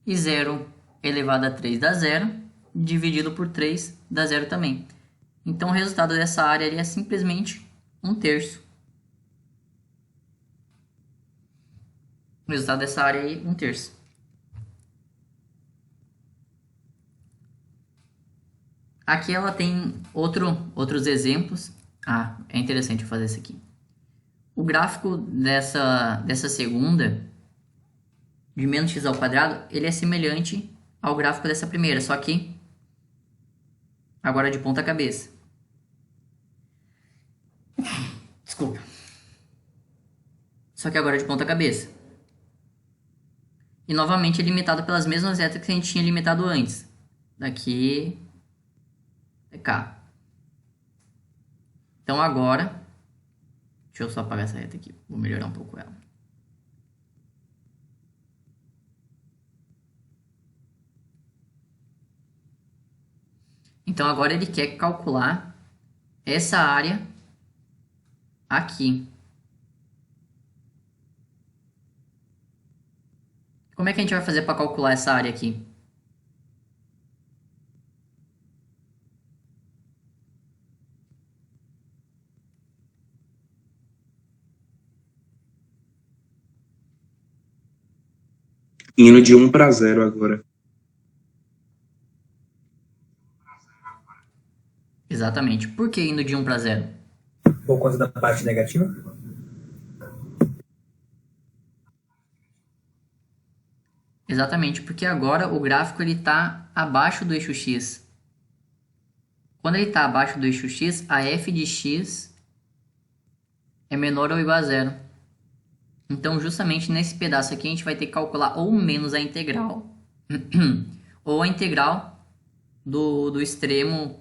E 0 elevado a 3 dá 0. Dividido por 3 dá 0 também. Então o resultado dessa área ali é simplesmente 1/3. O resultado dessa área aí, 1/3. Aqui ela tem outros exemplos. Ah, é interessante eu fazer isso aqui. O gráfico dessa segunda, de menos x ao quadrado, ele é semelhante ao gráfico dessa primeira, só que agora de ponta cabeça. Desculpa. Só que agora de ponta cabeça. E novamente é limitado pelas mesmas retas que a gente tinha limitado antes. Daqui até cá. Então agora, deixa eu só apagar essa reta aqui, vou melhorar um pouco ela. Então agora ele quer calcular essa área aqui. Como é que a gente vai fazer para calcular essa área aqui? Indo de 1 para 0 agora. Exatamente. Por que indo de 1 para 0? Por conta da parte negativa? Exatamente, porque agora o gráfico está abaixo do eixo x. Quando ele está abaixo do eixo x, a f de x é menor ou igual a 0. Então, justamente nesse pedaço aqui, a gente vai ter que calcular ou menos a integral, ou a integral do extremo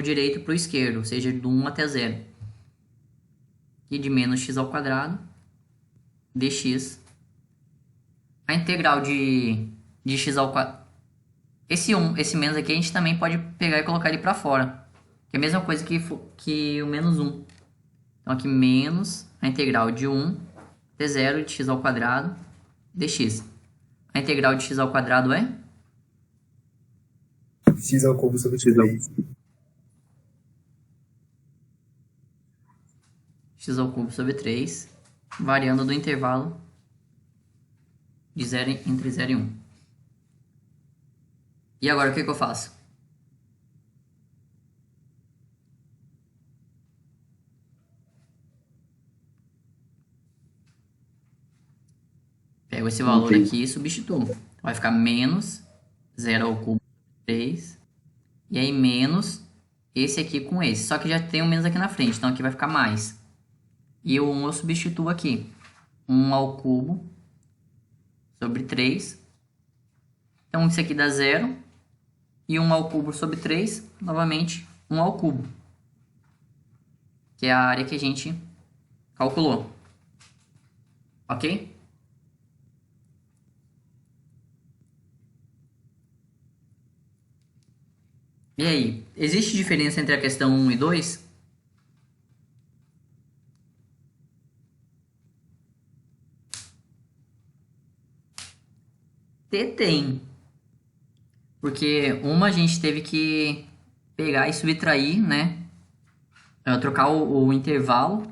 direito para o esquerdo, ou seja, do 1 até 0. E de menos x ao quadrado, dx. A integral de x ao quadrado. Esse menos aqui a gente também pode pegar e colocar ele para fora. Que é a mesma coisa que o menos 1. Então aqui menos a integral de 1 até 0 de x ao quadrado dx. A integral de x ao quadrado é? X ao cubo sobre 3. X ao cubo sobre 3, variando do intervalo de entre 0 e 1. E agora o que eu faço? Pego esse valor aqui e substituo. Vai ficar menos 0 ao cubo sobre 3. E aí menos esse aqui com esse. Só que já tem um menos aqui na frente, então aqui vai ficar mais. E o 1 eu substituo aqui. 1 ao cubo sobre 3. Então isso aqui dá 0. E 1 ao cubo sobre 3, novamente 1 ao cubo. Que é a área que a gente calculou. Ok? E aí, existe diferença entre a questão 1 e 2? Tem. Porque uma a gente teve que pegar e subtrair, né? Trocar o intervalo.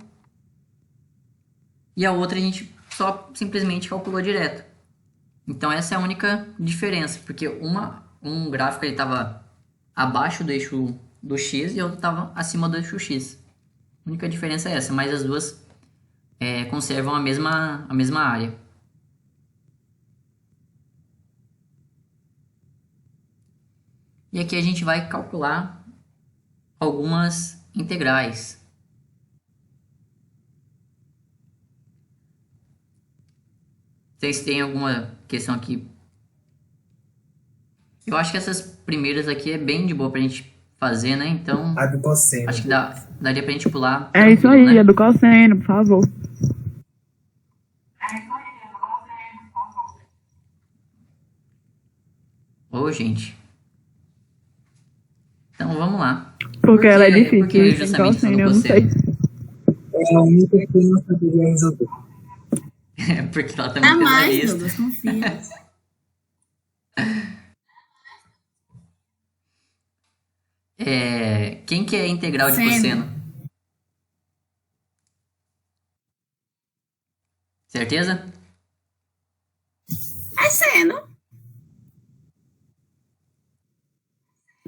E a outra a gente só simplesmente calculou direto. Então essa é a única diferença. Porque um gráfico ele estava abaixo do eixo do x e o outro estava acima do eixo x. A única diferença é essa, mas as duas conservam a mesma área. E aqui a gente vai calcular algumas integrais. Vocês têm alguma questão aqui? Eu acho que essas primeiras aqui é bem de boa pra gente fazer, né? Então, A do cosseno. acho que daria pra gente pular. É isso aí, né? é do cosseno, por favor. Ô, gente. Então vamos lá. Porque ela é difícil. Porque justamente então, falou eu não você. sei. É a única que eu não saberia resolver. Porque ela tá muito mais, realista. Douglas, confia. Quem que é integral de Seno. cosseno? Certeza? É seno.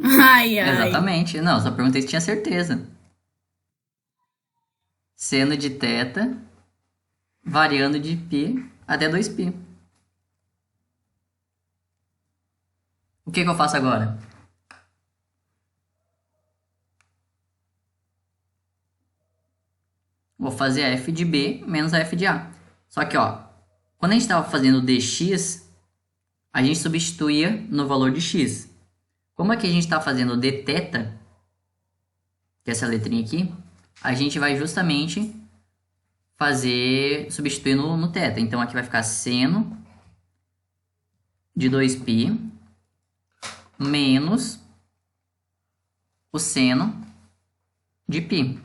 Ai, ai. Exatamente. Não, só perguntei se tinha certeza. Seno de θ variando de π até 2π. O que eu faço agora? Vou fazer a f de b menos a f de a. Só que, ó, quando a gente estava fazendo dx, a gente substituía no valor de x. Como aqui a gente está fazendo dθ, que é essa letrinha aqui, a gente vai justamente substituir no θ. Então aqui vai ficar seno de 2π menos o seno de π.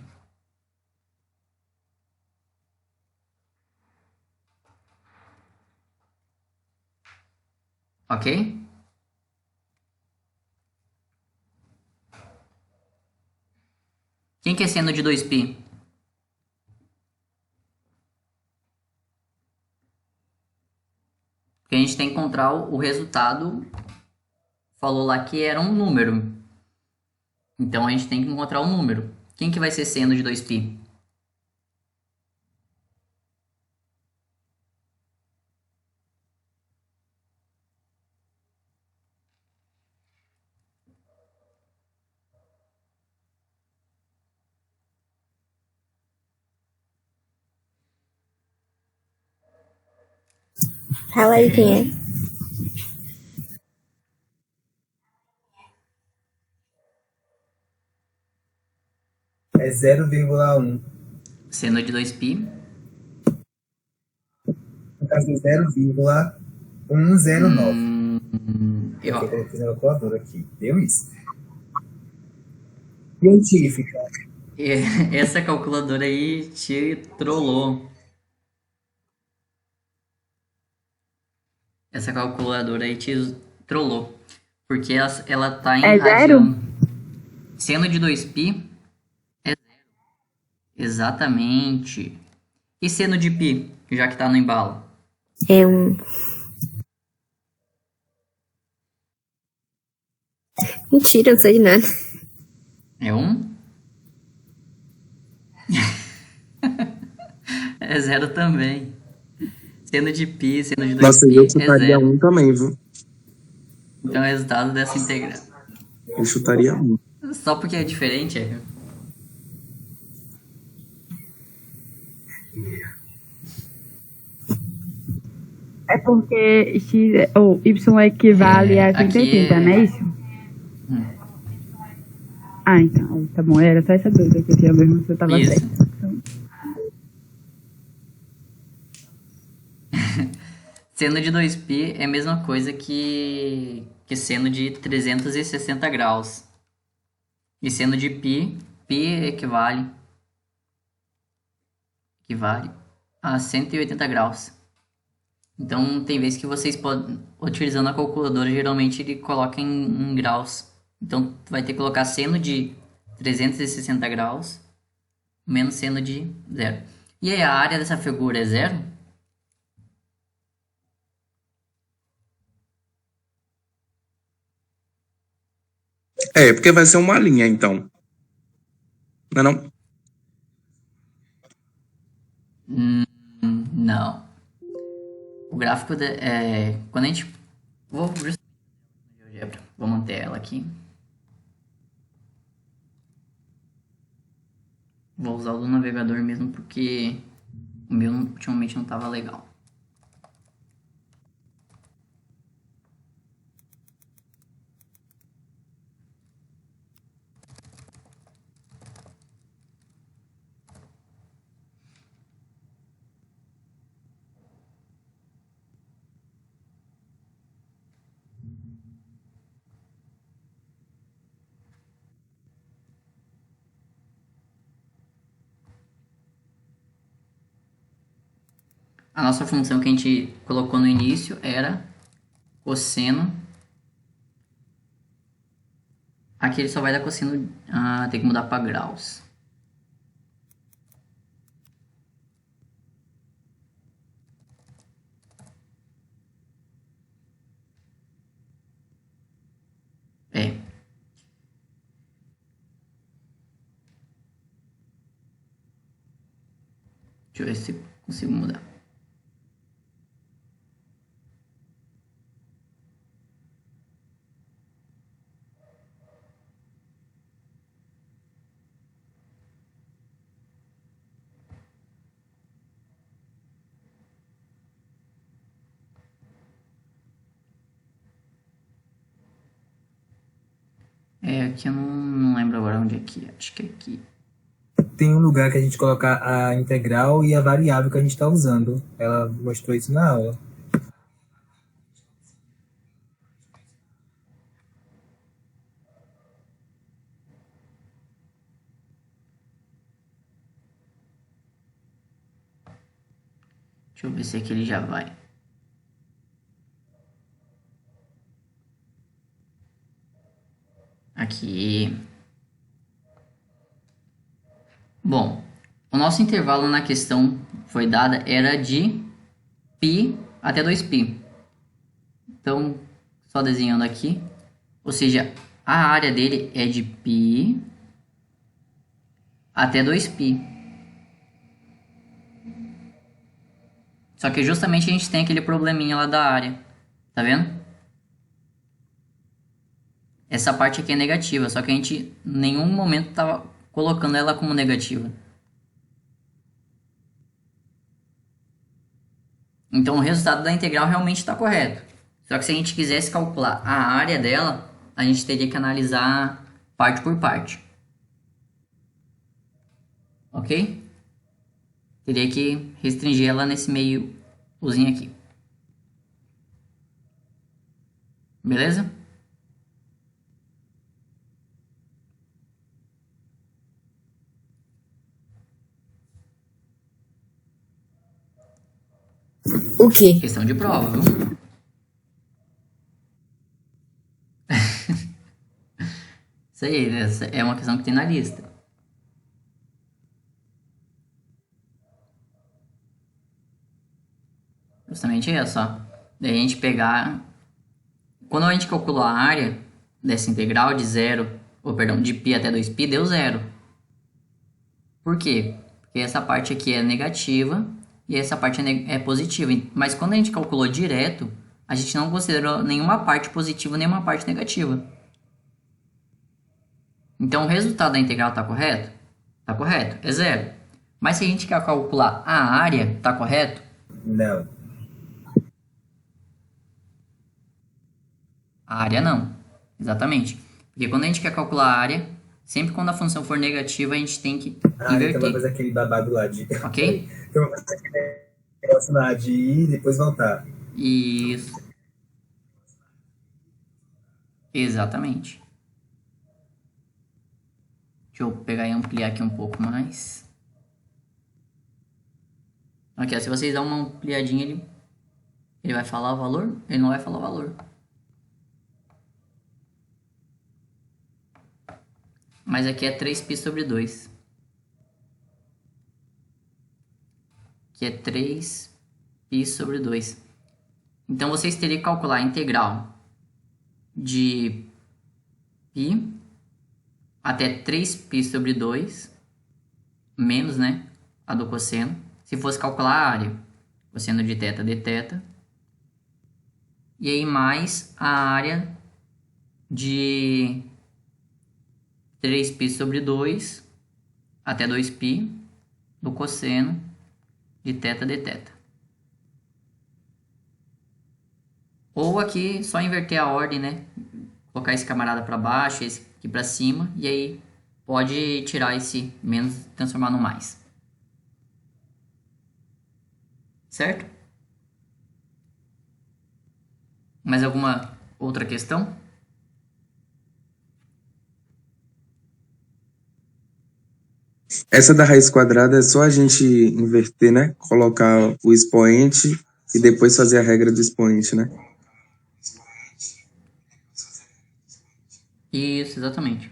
Ok? Quem que é seno de 2π? Porque a gente tem que encontrar o resultado. Falou lá que era um número. Então a gente tem que encontrar o número. Quem que vai ser seno de 2π? Fala aí quem é. É 0,1. Seno de 2π. No caso, é 0,109. Eu Eu fiz a calculadora aqui. Deu isso. Científica. Essa calculadora aí te trollou. Essa calculadora aí te trollou. Porque ela tá em É radiano. Seno de 2π é 0. Exatamente. E seno de π, já que tá no embalo? É um. Mentira, eu não sei de nada. É 1? É 0 também. Seno de π, seno de 2π Nossa, eu é chutaria 0. 1 também, viu? Então o resultado dessa integral. Eu chutaria 1. Só porque é diferente, é? É porque X ou Y equivale a 180, não é isso? Ah, então, tá bom. Era só essa dúvida que eu tinha mesmo se eu tava Isso. certa. Então, Seno de 2π é a mesma coisa que seno de 360 graus. E seno de π equivale a 180 graus. Então, tem vezes que vocês podem, utilizando a calculadora, geralmente ele coloca em graus. Então, tu vai ter que colocar seno de 360 graus menos seno de 0. E aí, a área dessa figura é 0? É, porque vai ser uma linha, então. Não é não? Não. O gráfico quando a gente vou manter ela aqui. Vou usar o do navegador mesmo porque o meu ultimamente não estava legal. a nossa função que a gente colocou no início era cosseno. Aqui ele só vai dar cosseno, tem que mudar para graus. Deixa eu ver se consigo mudar. Aqui eu não lembro agora onde é que é. Acho que é aqui. Tem um lugar que a gente coloca a integral e a variável que a gente está usando. Ela mostrou isso na aula. Deixa eu ver se aqui ele já vai. Aqui. Bom, o nosso intervalo na questão foi dada era de π até 2π. Então, só desenhando aqui. Ou seja, a área dele é de π até 2π. Só que justamente a gente tem aquele probleminha lá da área. Tá vendo? Essa parte aqui é negativa, só que a gente em nenhum momento estava colocando ela como negativa. Então o resultado da integral realmente está correto. Só que se a gente quisesse calcular a área dela, a gente teria que analisar parte por parte. Ok? Teria que restringir ela nesse meiozinho aqui. Beleza? O quê? Questão de prova, viu? Isso aí, essa é uma questão que tem na lista. Justamente essa, ó. Daí a gente pegar... Quando a gente calculou a área dessa integral de de π até 2π, deu zero. Por quê? Porque essa parte aqui é negativa e essa parte é positiva. Mas quando a gente calculou direto, a gente não considerou nenhuma parte positiva, nenhuma parte negativa. Então o resultado da integral está correto? Está correto, é zero. Mas se a gente quer calcular a área, está correto? Não. A área não, exatamente. Porque quando a gente quer calcular a área, sempre quando a função for negativa, a gente tem que inverter. Então vai fazer aquele babado lá de... Ok? Então vai fazer aquele negócio lá de ir e depois voltar. Isso. Exatamente. Deixa eu pegar e ampliar aqui um pouco mais. Aqui, ó, se vocês dão uma ampliadinha, ele vai falar o valor? Ele não vai falar o valor. Mas aqui é 3π sobre 2. Aqui é 3π sobre 2. Então, vocês teriam que calcular a integral de π até 3π sobre 2, menos, né, a do cosseno. Se fosse calcular a área, cosseno de θ de θ. E aí, mais a área de 3π sobre 2 até 2π do cosseno de θ de θ. Ou aqui, só inverter a ordem, né? Colocar esse camarada para baixo, esse aqui para cima, e aí pode tirar esse menos e transformar no mais. Certo? Mais alguma outra questão? Essa da raiz quadrada é só a gente inverter, né? Colocar o expoente e depois fazer a regra do expoente, né? Isso, exatamente.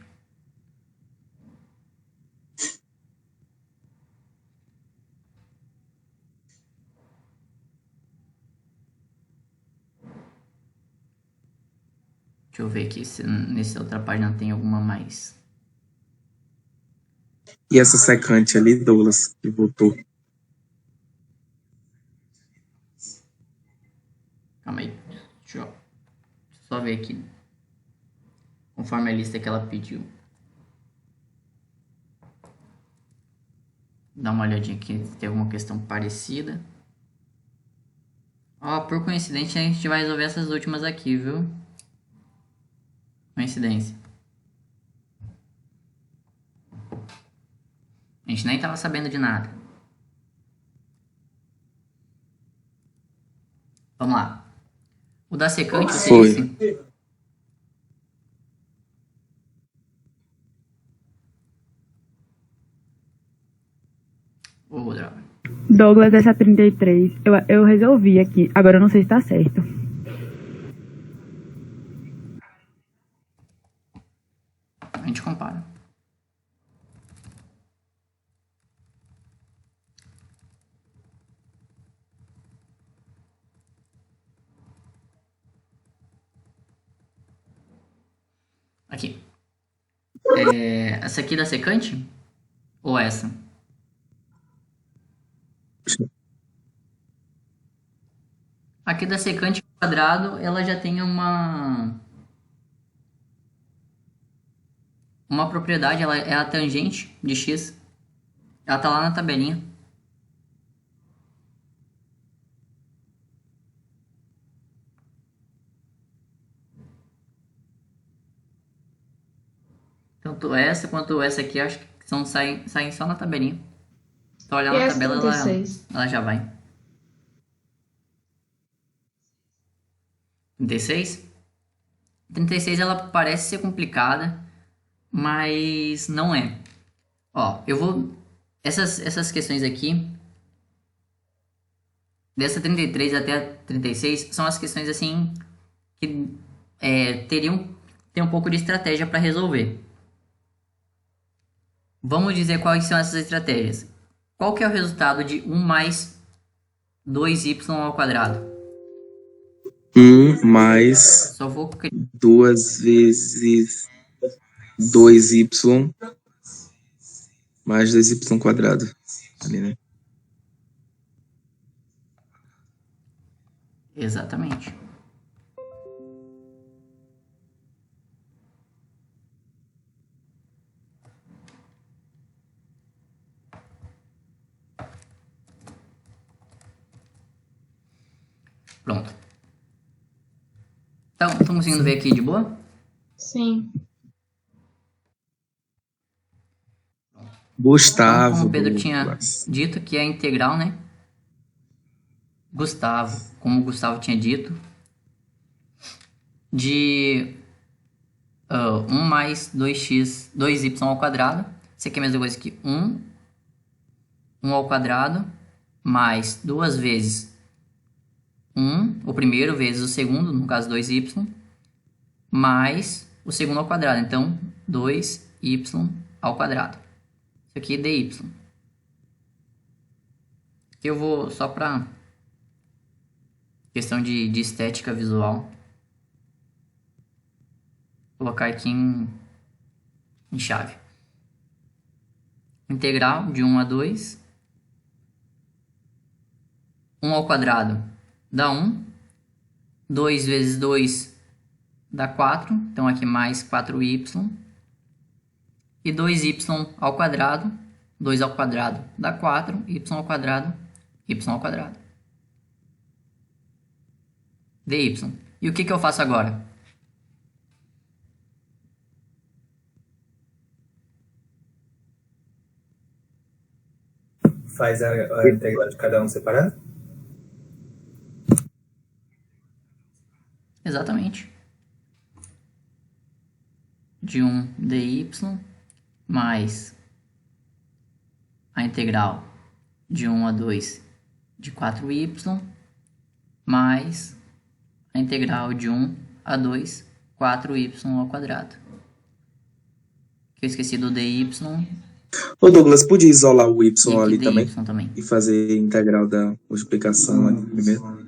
Deixa eu ver aqui se nessa outra página tem alguma mais. E essa secante ali, Douglas, que voltou. Calma aí. Deixa eu só ver aqui. Conforme a lista que ela pediu. Dá uma olhadinha aqui se tem alguma questão parecida. Ó, por coincidência a gente vai resolver essas últimas aqui, viu? Coincidência. A gente nem tava sabendo de nada. Vamos lá. O da secante, Foi. esse. Ô, droga. Douglas, essa 33, eu resolvi aqui. Agora eu não sei se tá certo. A gente compara. Aqui. Essa aqui da secante? Ou essa? Aqui da secante quadrado, ela já tem uma propriedade, ela é a tangente de x. Ela tá lá na tabelinha. Tanto essa quanto essa aqui, acho que saem só na tabelinha. Só olhar na tabela, ela já vai. 36? 36 ela parece ser complicada, mas não é. Ó, eu vou... Essas questões aqui, dessa 33 até a 36, são as questões assim que teriam ter um pouco de estratégia para resolver. Vamos dizer quais são essas estratégias. Qual que é o resultado de 1 mais 2y ao quadrado? 1 mais Só vou 2 vezes 2y mais 2y quadrado. Ali, né? Exatamente. Pronto. Então, estão conseguindo ver aqui de boa? Sim. Gustavo. Então, como o Pedro tinha dito, que é integral, né? Gustavo, como o Gustavo tinha dito, de 1 mais 2y ao quadrado. Isso aqui é a mesma coisa que 1 ao quadrado mais 2 vezes 1, o primeiro, vezes o segundo, no caso 2y, mais o segundo ao quadrado. Então, 2y ao quadrado. Isso aqui é dy. Aqui eu vou só para questão de estética visual colocar aqui em chave. Integral de 1 a 2. 1 ao quadrado dá 1. 2 vezes 2 dá 4. Então aqui mais 4y. E 2y ao quadrado. 2 ao quadrado dá 4. Y ao quadrado. Y ao quadrado. dy. E o que eu faço agora? Faz a integral de cada um separado? Exatamente. De 1 dy mais a integral de 1 a 2 de 4y mais a integral de 1 a 2, 4y ao quadrado. Eu esqueci do dy. Ô Douglas, podia isolar o y E ali dy também e fazer integral da multiplicação ali primeiro?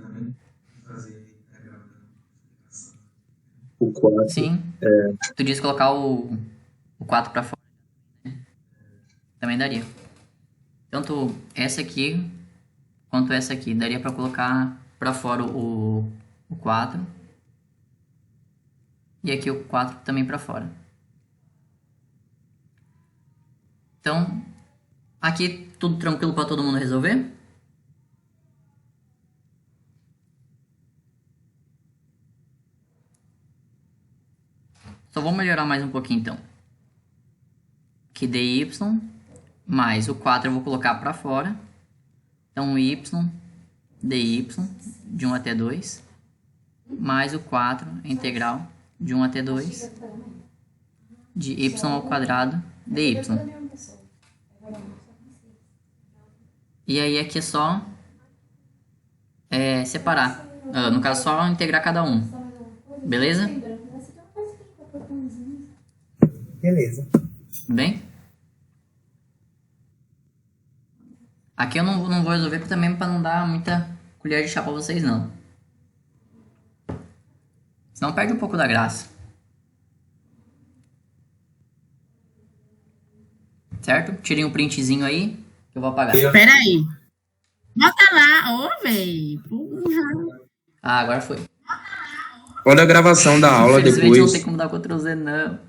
O 4. Sim. Tu disse colocar o 4 para fora. Também daria. Tanto essa aqui quanto essa aqui. Daria para colocar para fora o 4. E aqui o 4 também para fora. Então, aqui tudo tranquilo para todo mundo resolver? Só vou melhorar mais um pouquinho então. Aqui dy mais o 4 eu vou colocar para fora. Então y dy de 1 até 2 mais o 4 integral de 1 até 2 de y ao quadrado dy. E aí aqui é só separar. No caso, só integrar cada um. Beleza? Beleza. Bem? Aqui eu não vou resolver também para não dar muita colher de chá para vocês não. Senão perde um pouco da graça. Certo? Tirem um printzinho aí que eu vou apagar. Peraí. Bota lá, ô, véi. Porra. Ah, agora foi. Olha a gravação da aula Infelizmente depois. não tem como dar Ctrl Z não.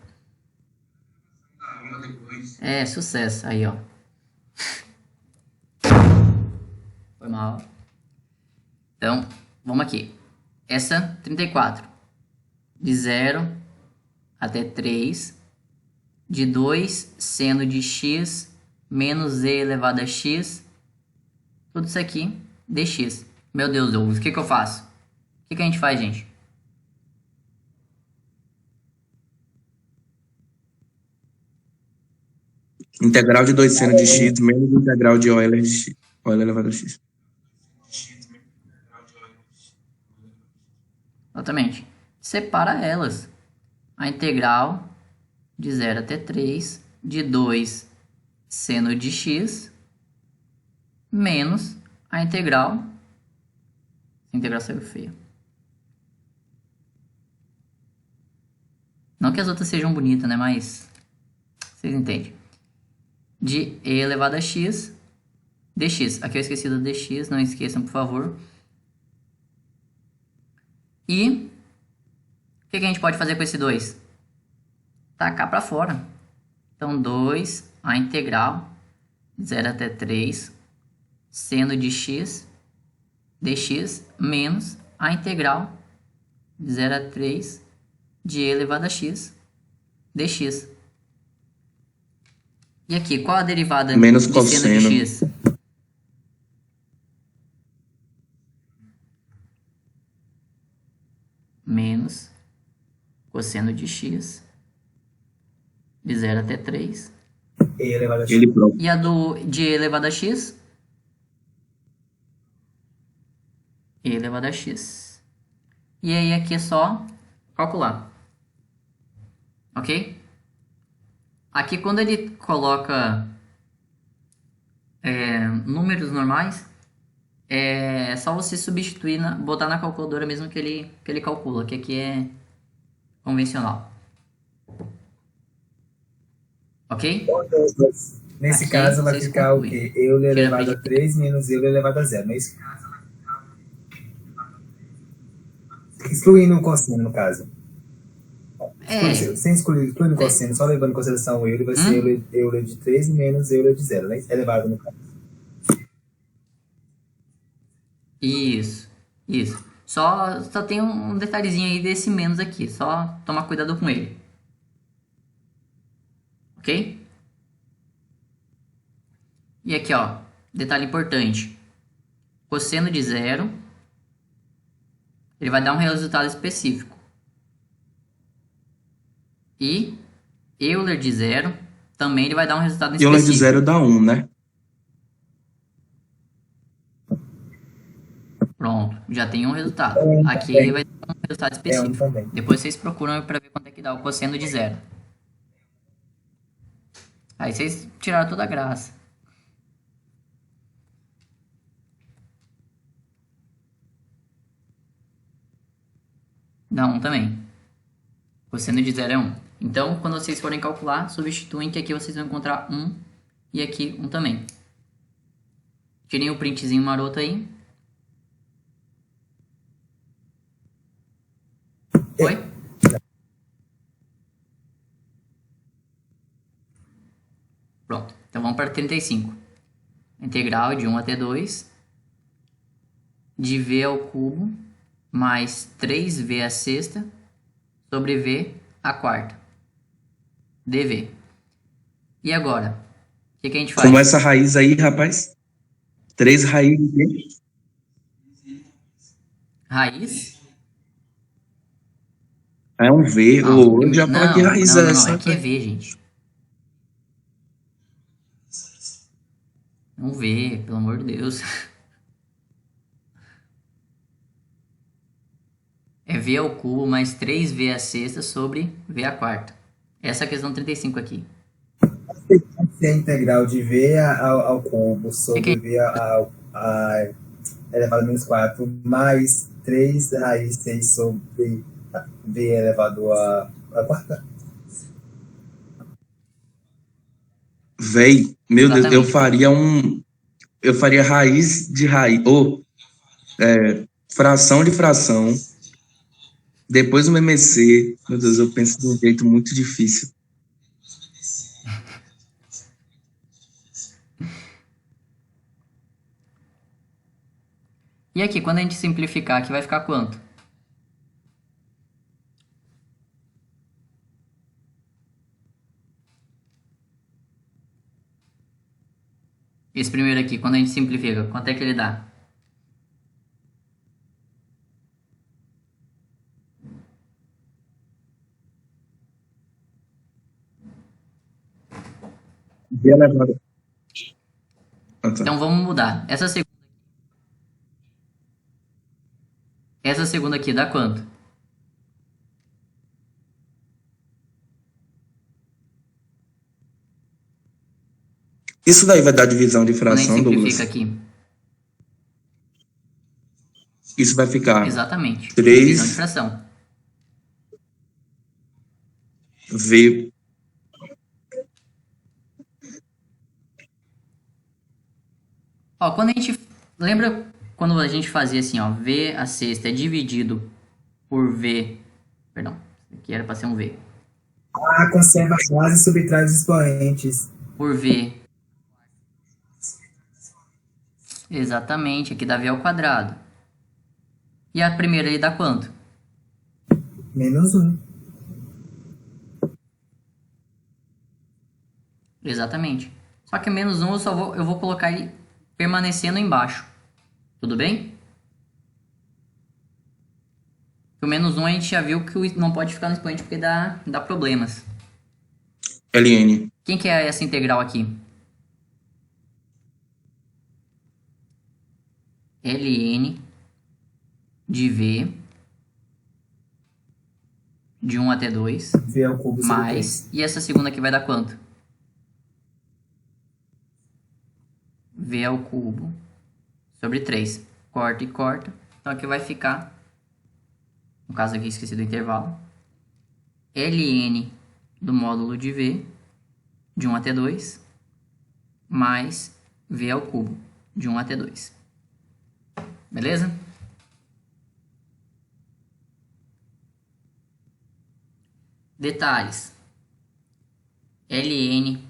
Sucesso. Aí, ó. Foi mal. Então, vamos aqui. Essa 34. De 0 até 3. De 2 seno de x menos e elevado a x. Tudo isso aqui, dx. Meu Deus, Douglas, o que eu faço? O que a gente faz, gente? Integral de 2 seno de x menos integral de Euler de x. Euler elevado a x. Exatamente. Separa elas. A integral de 0 até 3 de 2 seno de x menos a integral. A integral saiu feia. Não que as outras sejam bonitas, né? Mas vocês entendem. De e elevado a x dx. Aqui eu esqueci do dx, não esqueçam, por favor. E o que a gente pode fazer com esse 2? Tacar para fora. Então, 2, a integral de 0 até 3, seno de x dx, menos a integral de 0 a 3 de e elevado a x dx. E aqui, qual a derivada menos de cosseno seno de x? Menos cosseno de x de 0 até 3. E elevado a x. Ele próprio. E a de e elevado a x? E elevado a x. E aí aqui é só calcular. Ok? Aqui quando ele coloca números normais, é só você substituir, botar na calculadora mesmo que ele calcula, que aqui é convencional. Ok? Nesse Aqui, caso vai vocês ficar concluem. o quê? Euler Tira elevado a print. 3 menos Euler elevado a 0, não é isso? Excluindo o cosseno, no caso. Sem excluir o cosseno, só levando em consideração o Euler, vai ser Euler de 3 menos Euler de 0, né? Elevado no caso. Isso. Só tem um detalhezinho aí desse menos aqui. Só tomar cuidado com ele. Ok? E aqui, ó. Detalhe importante. Cosseno de 0. Ele vai dar um resultado específico. E Euler de 0. Também ele vai dar um resultado específico. Euler de 0 dá 1, né? Pronto, já tem um resultado. Aqui também. vai ter um resultado É um específico. também. Depois vocês procuram para ver quanto é que dá o cosseno de zero. Aí vocês tiraram toda a graça. Dá 1 também. Cosseno de zero é 1. Então, quando vocês forem calcular, substituem que aqui vocês vão encontrar 1 e aqui 1 também. Tirem o printzinho maroto aí. Oi? Pronto. Então vamos para 35. Integral de 1 até 2 de v ao cubo mais 3v à sexta sobre v à quarta dv. E agora? O que a gente faz? Como essa raiz aí, rapaz? 3 raízes. Raiz? É um V. Não, Eu já falo que raiz é essa. Aqui é v, gente. Não v, pelo amor de Deus. É v ao cubo mais 3v à sexta sobre v à quarta. Essa é a questão 35 aqui. Se a integral de v ao cubo sobre v elevado a menos 4 mais 3 raiz 6 sobre v elevado a quarta. Véi, meu Deus, Exatamente. eu faria raiz de raiz, fração de fração, depois um MMC. Meu Deus, eu penso de um jeito muito difícil. E aqui, quando a gente simplificar, aqui vai ficar quanto? Esse primeiro aqui, quando a gente simplifica, quanto é que ele dá? V elevado. Ah, tá. Então vamos mudar. Essa segunda aqui dá quanto? Isso daí vai dar divisão de Quando a gente fração, Douglas. simplifica aqui. Isso vai ficar Exatamente. 3 Divisão de fração. V. Ó, quando a gente... Lembra quando a gente fazia assim, ó. V à sexta é dividido por V... Perdão. Isso aqui era para ser um V. Conserva a base e subtrai os expoentes. Por V. Exatamente. Aqui dá V ao quadrado. E a primeira ali dá quanto? Menos 1. Exatamente. Só que menos 1 eu vou colocar ele permanecendo embaixo. Tudo bem? O menos 1 a gente já viu que não pode ficar no expoente porque dá problemas. LN. Quem que é essa integral aqui? Ln de V de 1 até 2 V ao cubo sobre mais... E essa segunda aqui vai dar quanto? V ao cubo sobre 3. Corta e corta. Então aqui vai ficar... No caso aqui, esqueci do intervalo. Ln do módulo de V de 1 até 2 mais V ao cubo de 1 até 2. Beleza? Detalhes. Ln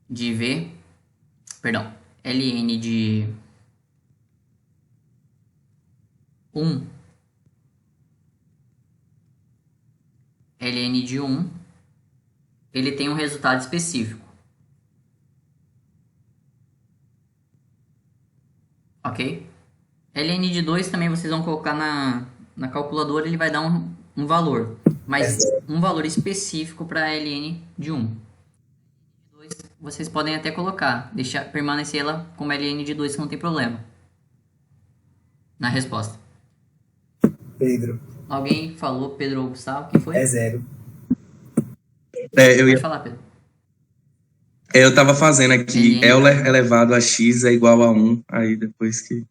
de V... Perdão. Ln de 1. Ln de 1. Ele tem um resultado específico. Ok? Ln de 2 também vocês vão colocar na calculadora, ele vai dar um valor. Mas um valor específico para Ln de 1. Vocês podem até colocar, deixar permanecer ela como Ln de 2 que não tem problema. na resposta. Pedro. Alguém falou Pedro ou Gustavo? Quem foi? É 0. Pode falar, Pedro. Eu tava fazendo aqui, Euler elevado a x é igual a 1, aí depois que...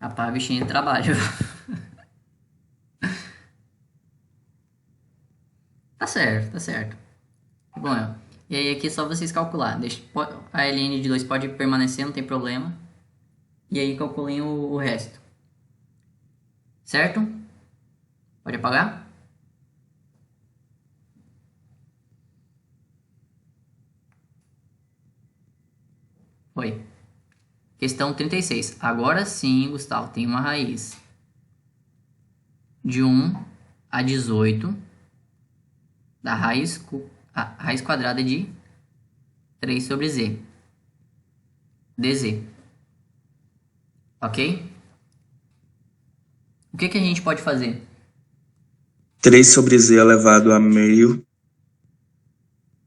Rapaz, bichinho de trabalho. Tá certo. Bom, e aí aqui é só vocês calcular. A ln de 2 pode permanecer, não tem problema. E aí calculem o resto. Certo? Pode apagar? Foi. Questão 36. Agora sim, Gustavo, tem uma raiz de 1 a 18 da raiz quadrada de 3 sobre z. dz. Ok? O que a gente pode fazer? 3 sobre z elevado a meio.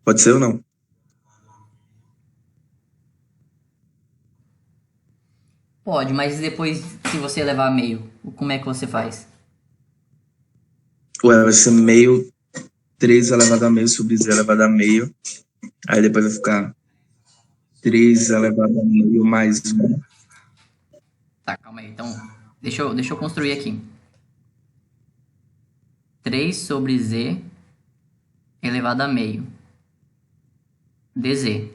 Pode ser ou não? Pode, mas depois, se você elevar a meio, como é que você faz? Ué, vai ser meio, 3 elevado a meio sobre z elevado a meio. Aí depois vai ficar 3 elevado a meio mais 1. Tá, calma aí. Então, deixa eu construir aqui. 3 sobre z elevado a meio. dz.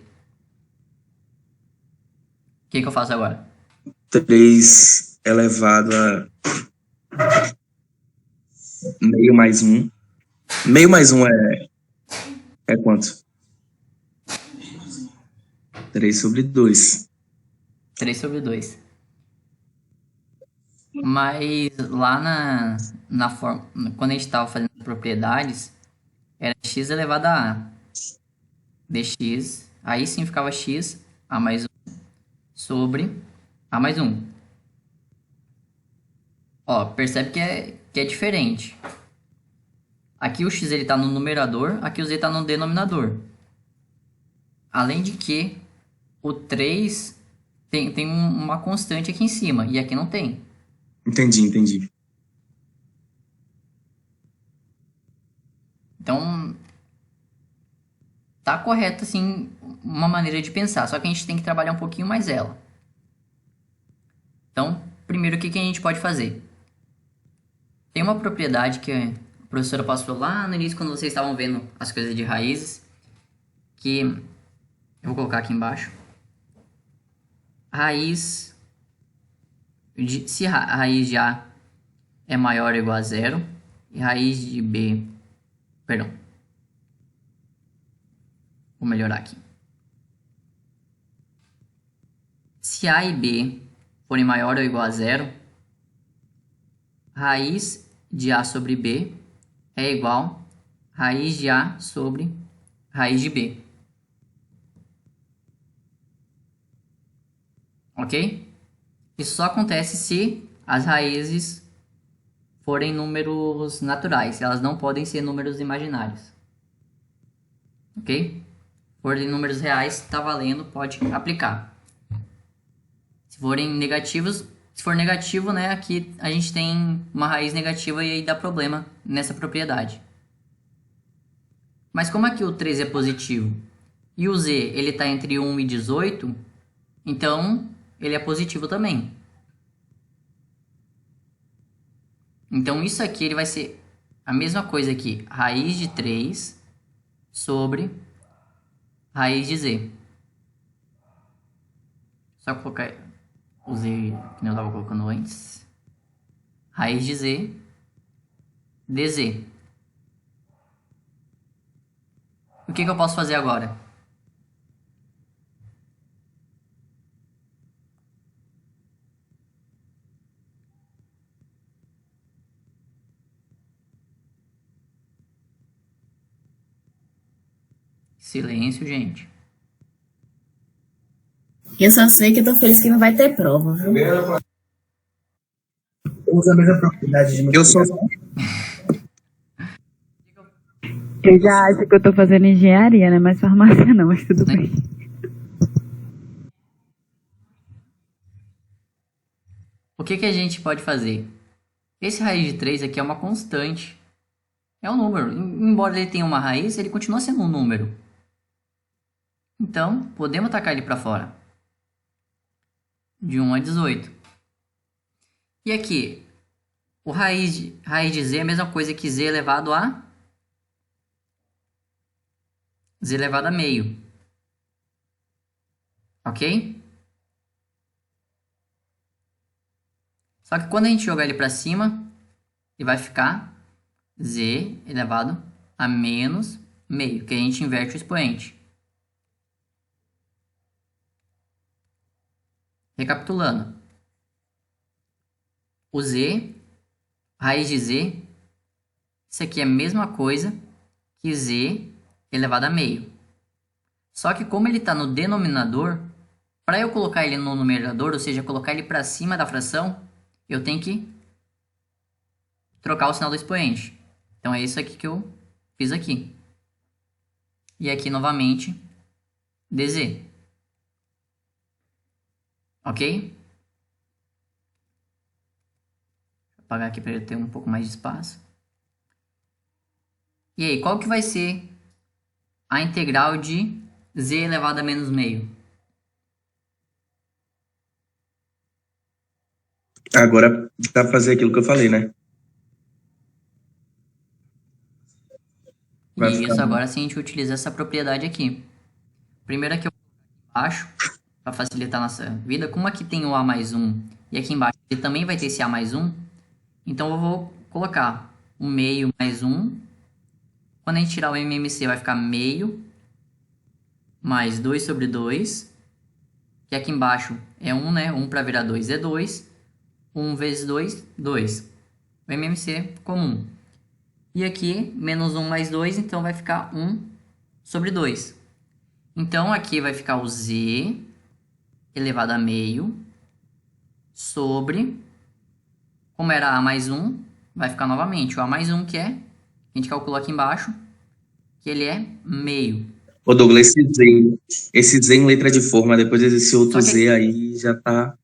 O que eu faço agora? 3 elevado a meio mais 1. Meio mais 1 é quanto? 3 sobre 2. 3 sobre 2. Mas lá na forma, quando a gente estava fazendo propriedades, era x elevado a a. dx, aí sim ficava x, a mais 1, sobre a mais 1. Ó, percebe que é diferente. Aqui o x ele tá no numerador, aqui o z tá no denominador. Além de que o 3 tem uma constante aqui em cima, e aqui não tem. Entendi. Então, tá correto, assim, uma maneira de pensar, só que a gente tem que trabalhar um pouquinho mais ela. Então, primeiro, o que a gente pode fazer? Tem uma propriedade que a professora passou lá no início, quando vocês estavam vendo as coisas de raízes, que eu vou colocar aqui embaixo. Se a raiz de A é maior ou igual a 0, e raiz de B... Perdão. Vou melhorar aqui. Se A e B forem maior ou igual a 0, raiz de A sobre B é igual a raiz de A sobre raiz de B. Ok? Isso só acontece se as raízes forem números naturais. Elas não podem ser números imaginários. Ok? Se forem números reais, está valendo, pode aplicar. Se forem negativos, se for negativo, né, aqui a gente tem uma raiz negativa e aí dá problema nessa propriedade. Mas como aqui o 3 é positivo e o z ele está entre 1 e 18, então ele é positivo também. Então isso aqui ele vai ser a mesma coisa aqui, raiz de 3 sobre raiz de z. Só colocar o z que eu estava colocando antes. Raiz de z dz. O que eu posso fazer agora? Silêncio, gente. Eu só sei que eu tô feliz que não vai ter prova, viu? Usa a mesma propriedade de multiplicação. Eu já acho que eu tô fazendo engenharia, né? Mas farmácia não, mas tudo bem. O que a gente pode fazer? Esse raiz de 3 aqui é uma constante. É um número. Embora ele tenha uma raiz, ele continua sendo um número. Então, podemos tacar ele para fora. De 1 a 18. E aqui, o raiz de z é a mesma coisa que z elevado a meio. Ok? Só que quando a gente jogar ele para cima, ele vai ficar z elevado a menos meio, que a gente inverte o expoente. Recapitulando. O z, raiz de z, isso aqui é a mesma coisa que z elevado a meio. Só que como ele está no denominador, para eu colocar ele no numerador, ou seja, colocar ele para cima da fração, eu tenho que trocar o sinal do expoente. Então é isso aqui que eu fiz aqui. E aqui novamente, dz. Ok? Vou apagar aqui para ele ter um pouco mais de espaço. E aí, qual que vai ser a integral de z elevado a menos meio? Agora dá pra fazer aquilo que eu falei, né? Vai E ficar isso agora sim a gente utiliza essa propriedade aqui. Primeiro aqui eu acho, para facilitar a nossa vida, como aqui tem o a mais 1 e aqui embaixo ele também vai ter esse a mais 1, então eu vou colocar o meio mais 1. Quando a gente tirar o MMC vai ficar meio mais 2 sobre 2, que aqui embaixo é 1, né? 1 para virar 2 é 2. 1 vezes 2, 2. O MMC comum. E aqui, menos 1 mais 2, então vai ficar 1 sobre 2. Então, aqui vai ficar o z elevado a meio sobre, como era a mais 1, vai ficar novamente o a mais 1, que é, a gente calculou aqui embaixo, que ele é meio. Ô Douglas, esse z em letra de forma, depois desse outro z aí, já tá...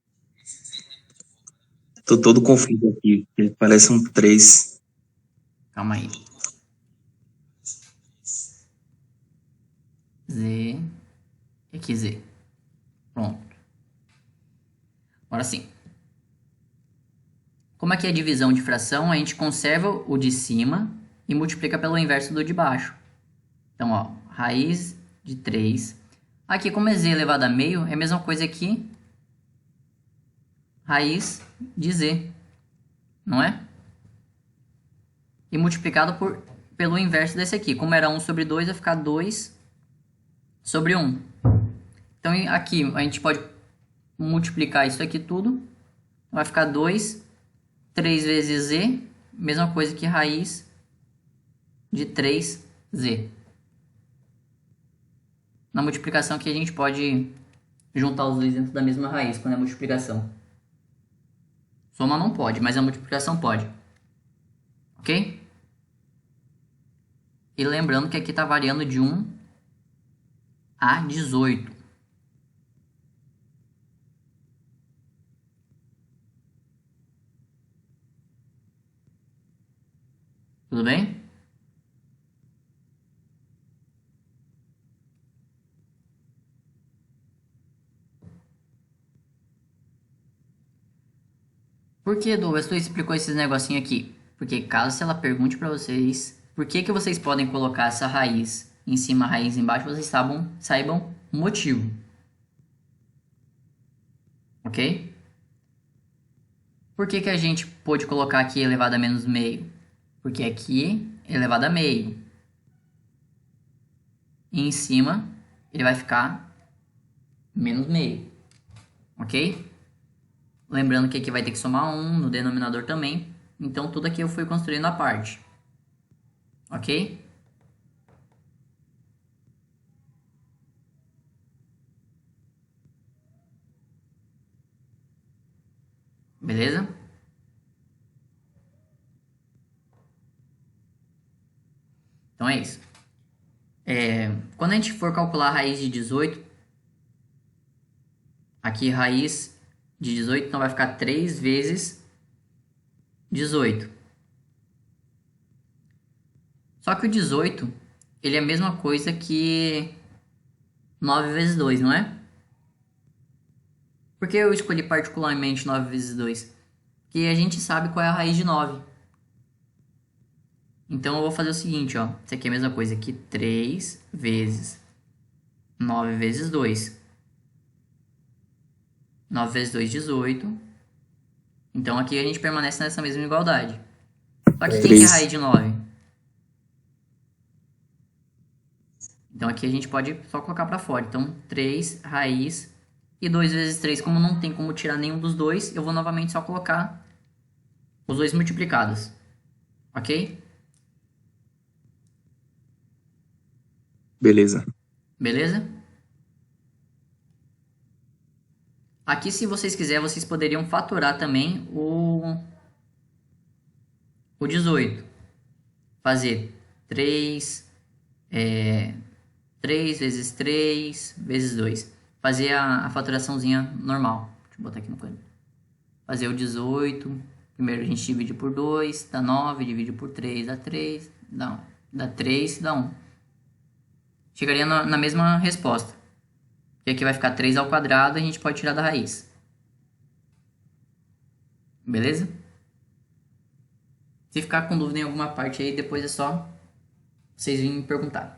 Tô todo confuso aqui, porque parece um 3. Calma aí. Z. E aqui Z. Pronto. Agora sim. Como aqui é divisão de fração, a gente conserva o de cima e multiplica pelo inverso do de baixo. Então, ó, raiz de 3. Aqui, como é Z elevado a meio, é a mesma coisa que raiz de Z, não é? E multiplicado pelo inverso desse aqui. Como era 1 sobre 2, vai ficar 2 sobre 1. Então, aqui a gente pode multiplicar isso aqui tudo. Vai ficar 2, 3 vezes Z, mesma coisa que raiz de 3Z. Na multiplicação aqui a gente pode juntar os dois dentro da mesma raiz, quando é multiplicação. Soma não pode, mas a multiplicação pode. Ok? E lembrando que aqui está variando de 1 a 18. Tudo bem? Por que, Douglas, tu explicou esses negocinhos aqui? Porque caso ela pergunte para vocês por que vocês podem colocar essa raiz em cima, a raiz embaixo, vocês saibam o motivo. Ok? Por que a gente pôde colocar aqui elevado a menos meio? Porque aqui é elevado a meio. E em cima ele vai ficar menos meio. Ok? Lembrando que aqui vai ter que somar 1 no denominador também. Então, tudo aqui eu fui construindo a parte. Ok? Beleza? Então é isso. Quando a gente for calcular a raiz de 18, aqui raiz de 18, então vai ficar 3 vezes 18. Só que o 18, ele é a mesma coisa que 9 vezes 2, não é? Por que eu escolhi particularmente 9 vezes 2? Porque a gente sabe qual é a raiz de 9. Então eu vou fazer o seguinte, ó. Isso aqui é a mesma coisa que 3 vezes 9 vezes 2. 9 vezes 2, 18. Então aqui a gente permanece nessa mesma igualdade. Só que quem que é a raiz de 9? Então aqui a gente pode só colocar para fora. Então 3 raiz e 2 vezes 3. Como não tem como tirar nenhum dos dois, eu vou novamente só colocar os dois multiplicados. Ok? Beleza. Beleza? Aqui, se vocês quiserem, vocês poderiam fatorar também o 18. Fazer 3 vezes 3 vezes 2. Fazer a faturaçãozinha normal. Deixa eu botar aqui no canto. Fazer o 18. Primeiro a gente divide por 2, dá 9, divide por 3, dá 3, dá 3, dá 1. Chegaria na mesma resposta. E aqui vai ficar 3 ao quadrado e a gente pode tirar da raiz. Beleza? Se ficar com dúvida em alguma parte aí, depois é só vocês virem me perguntar.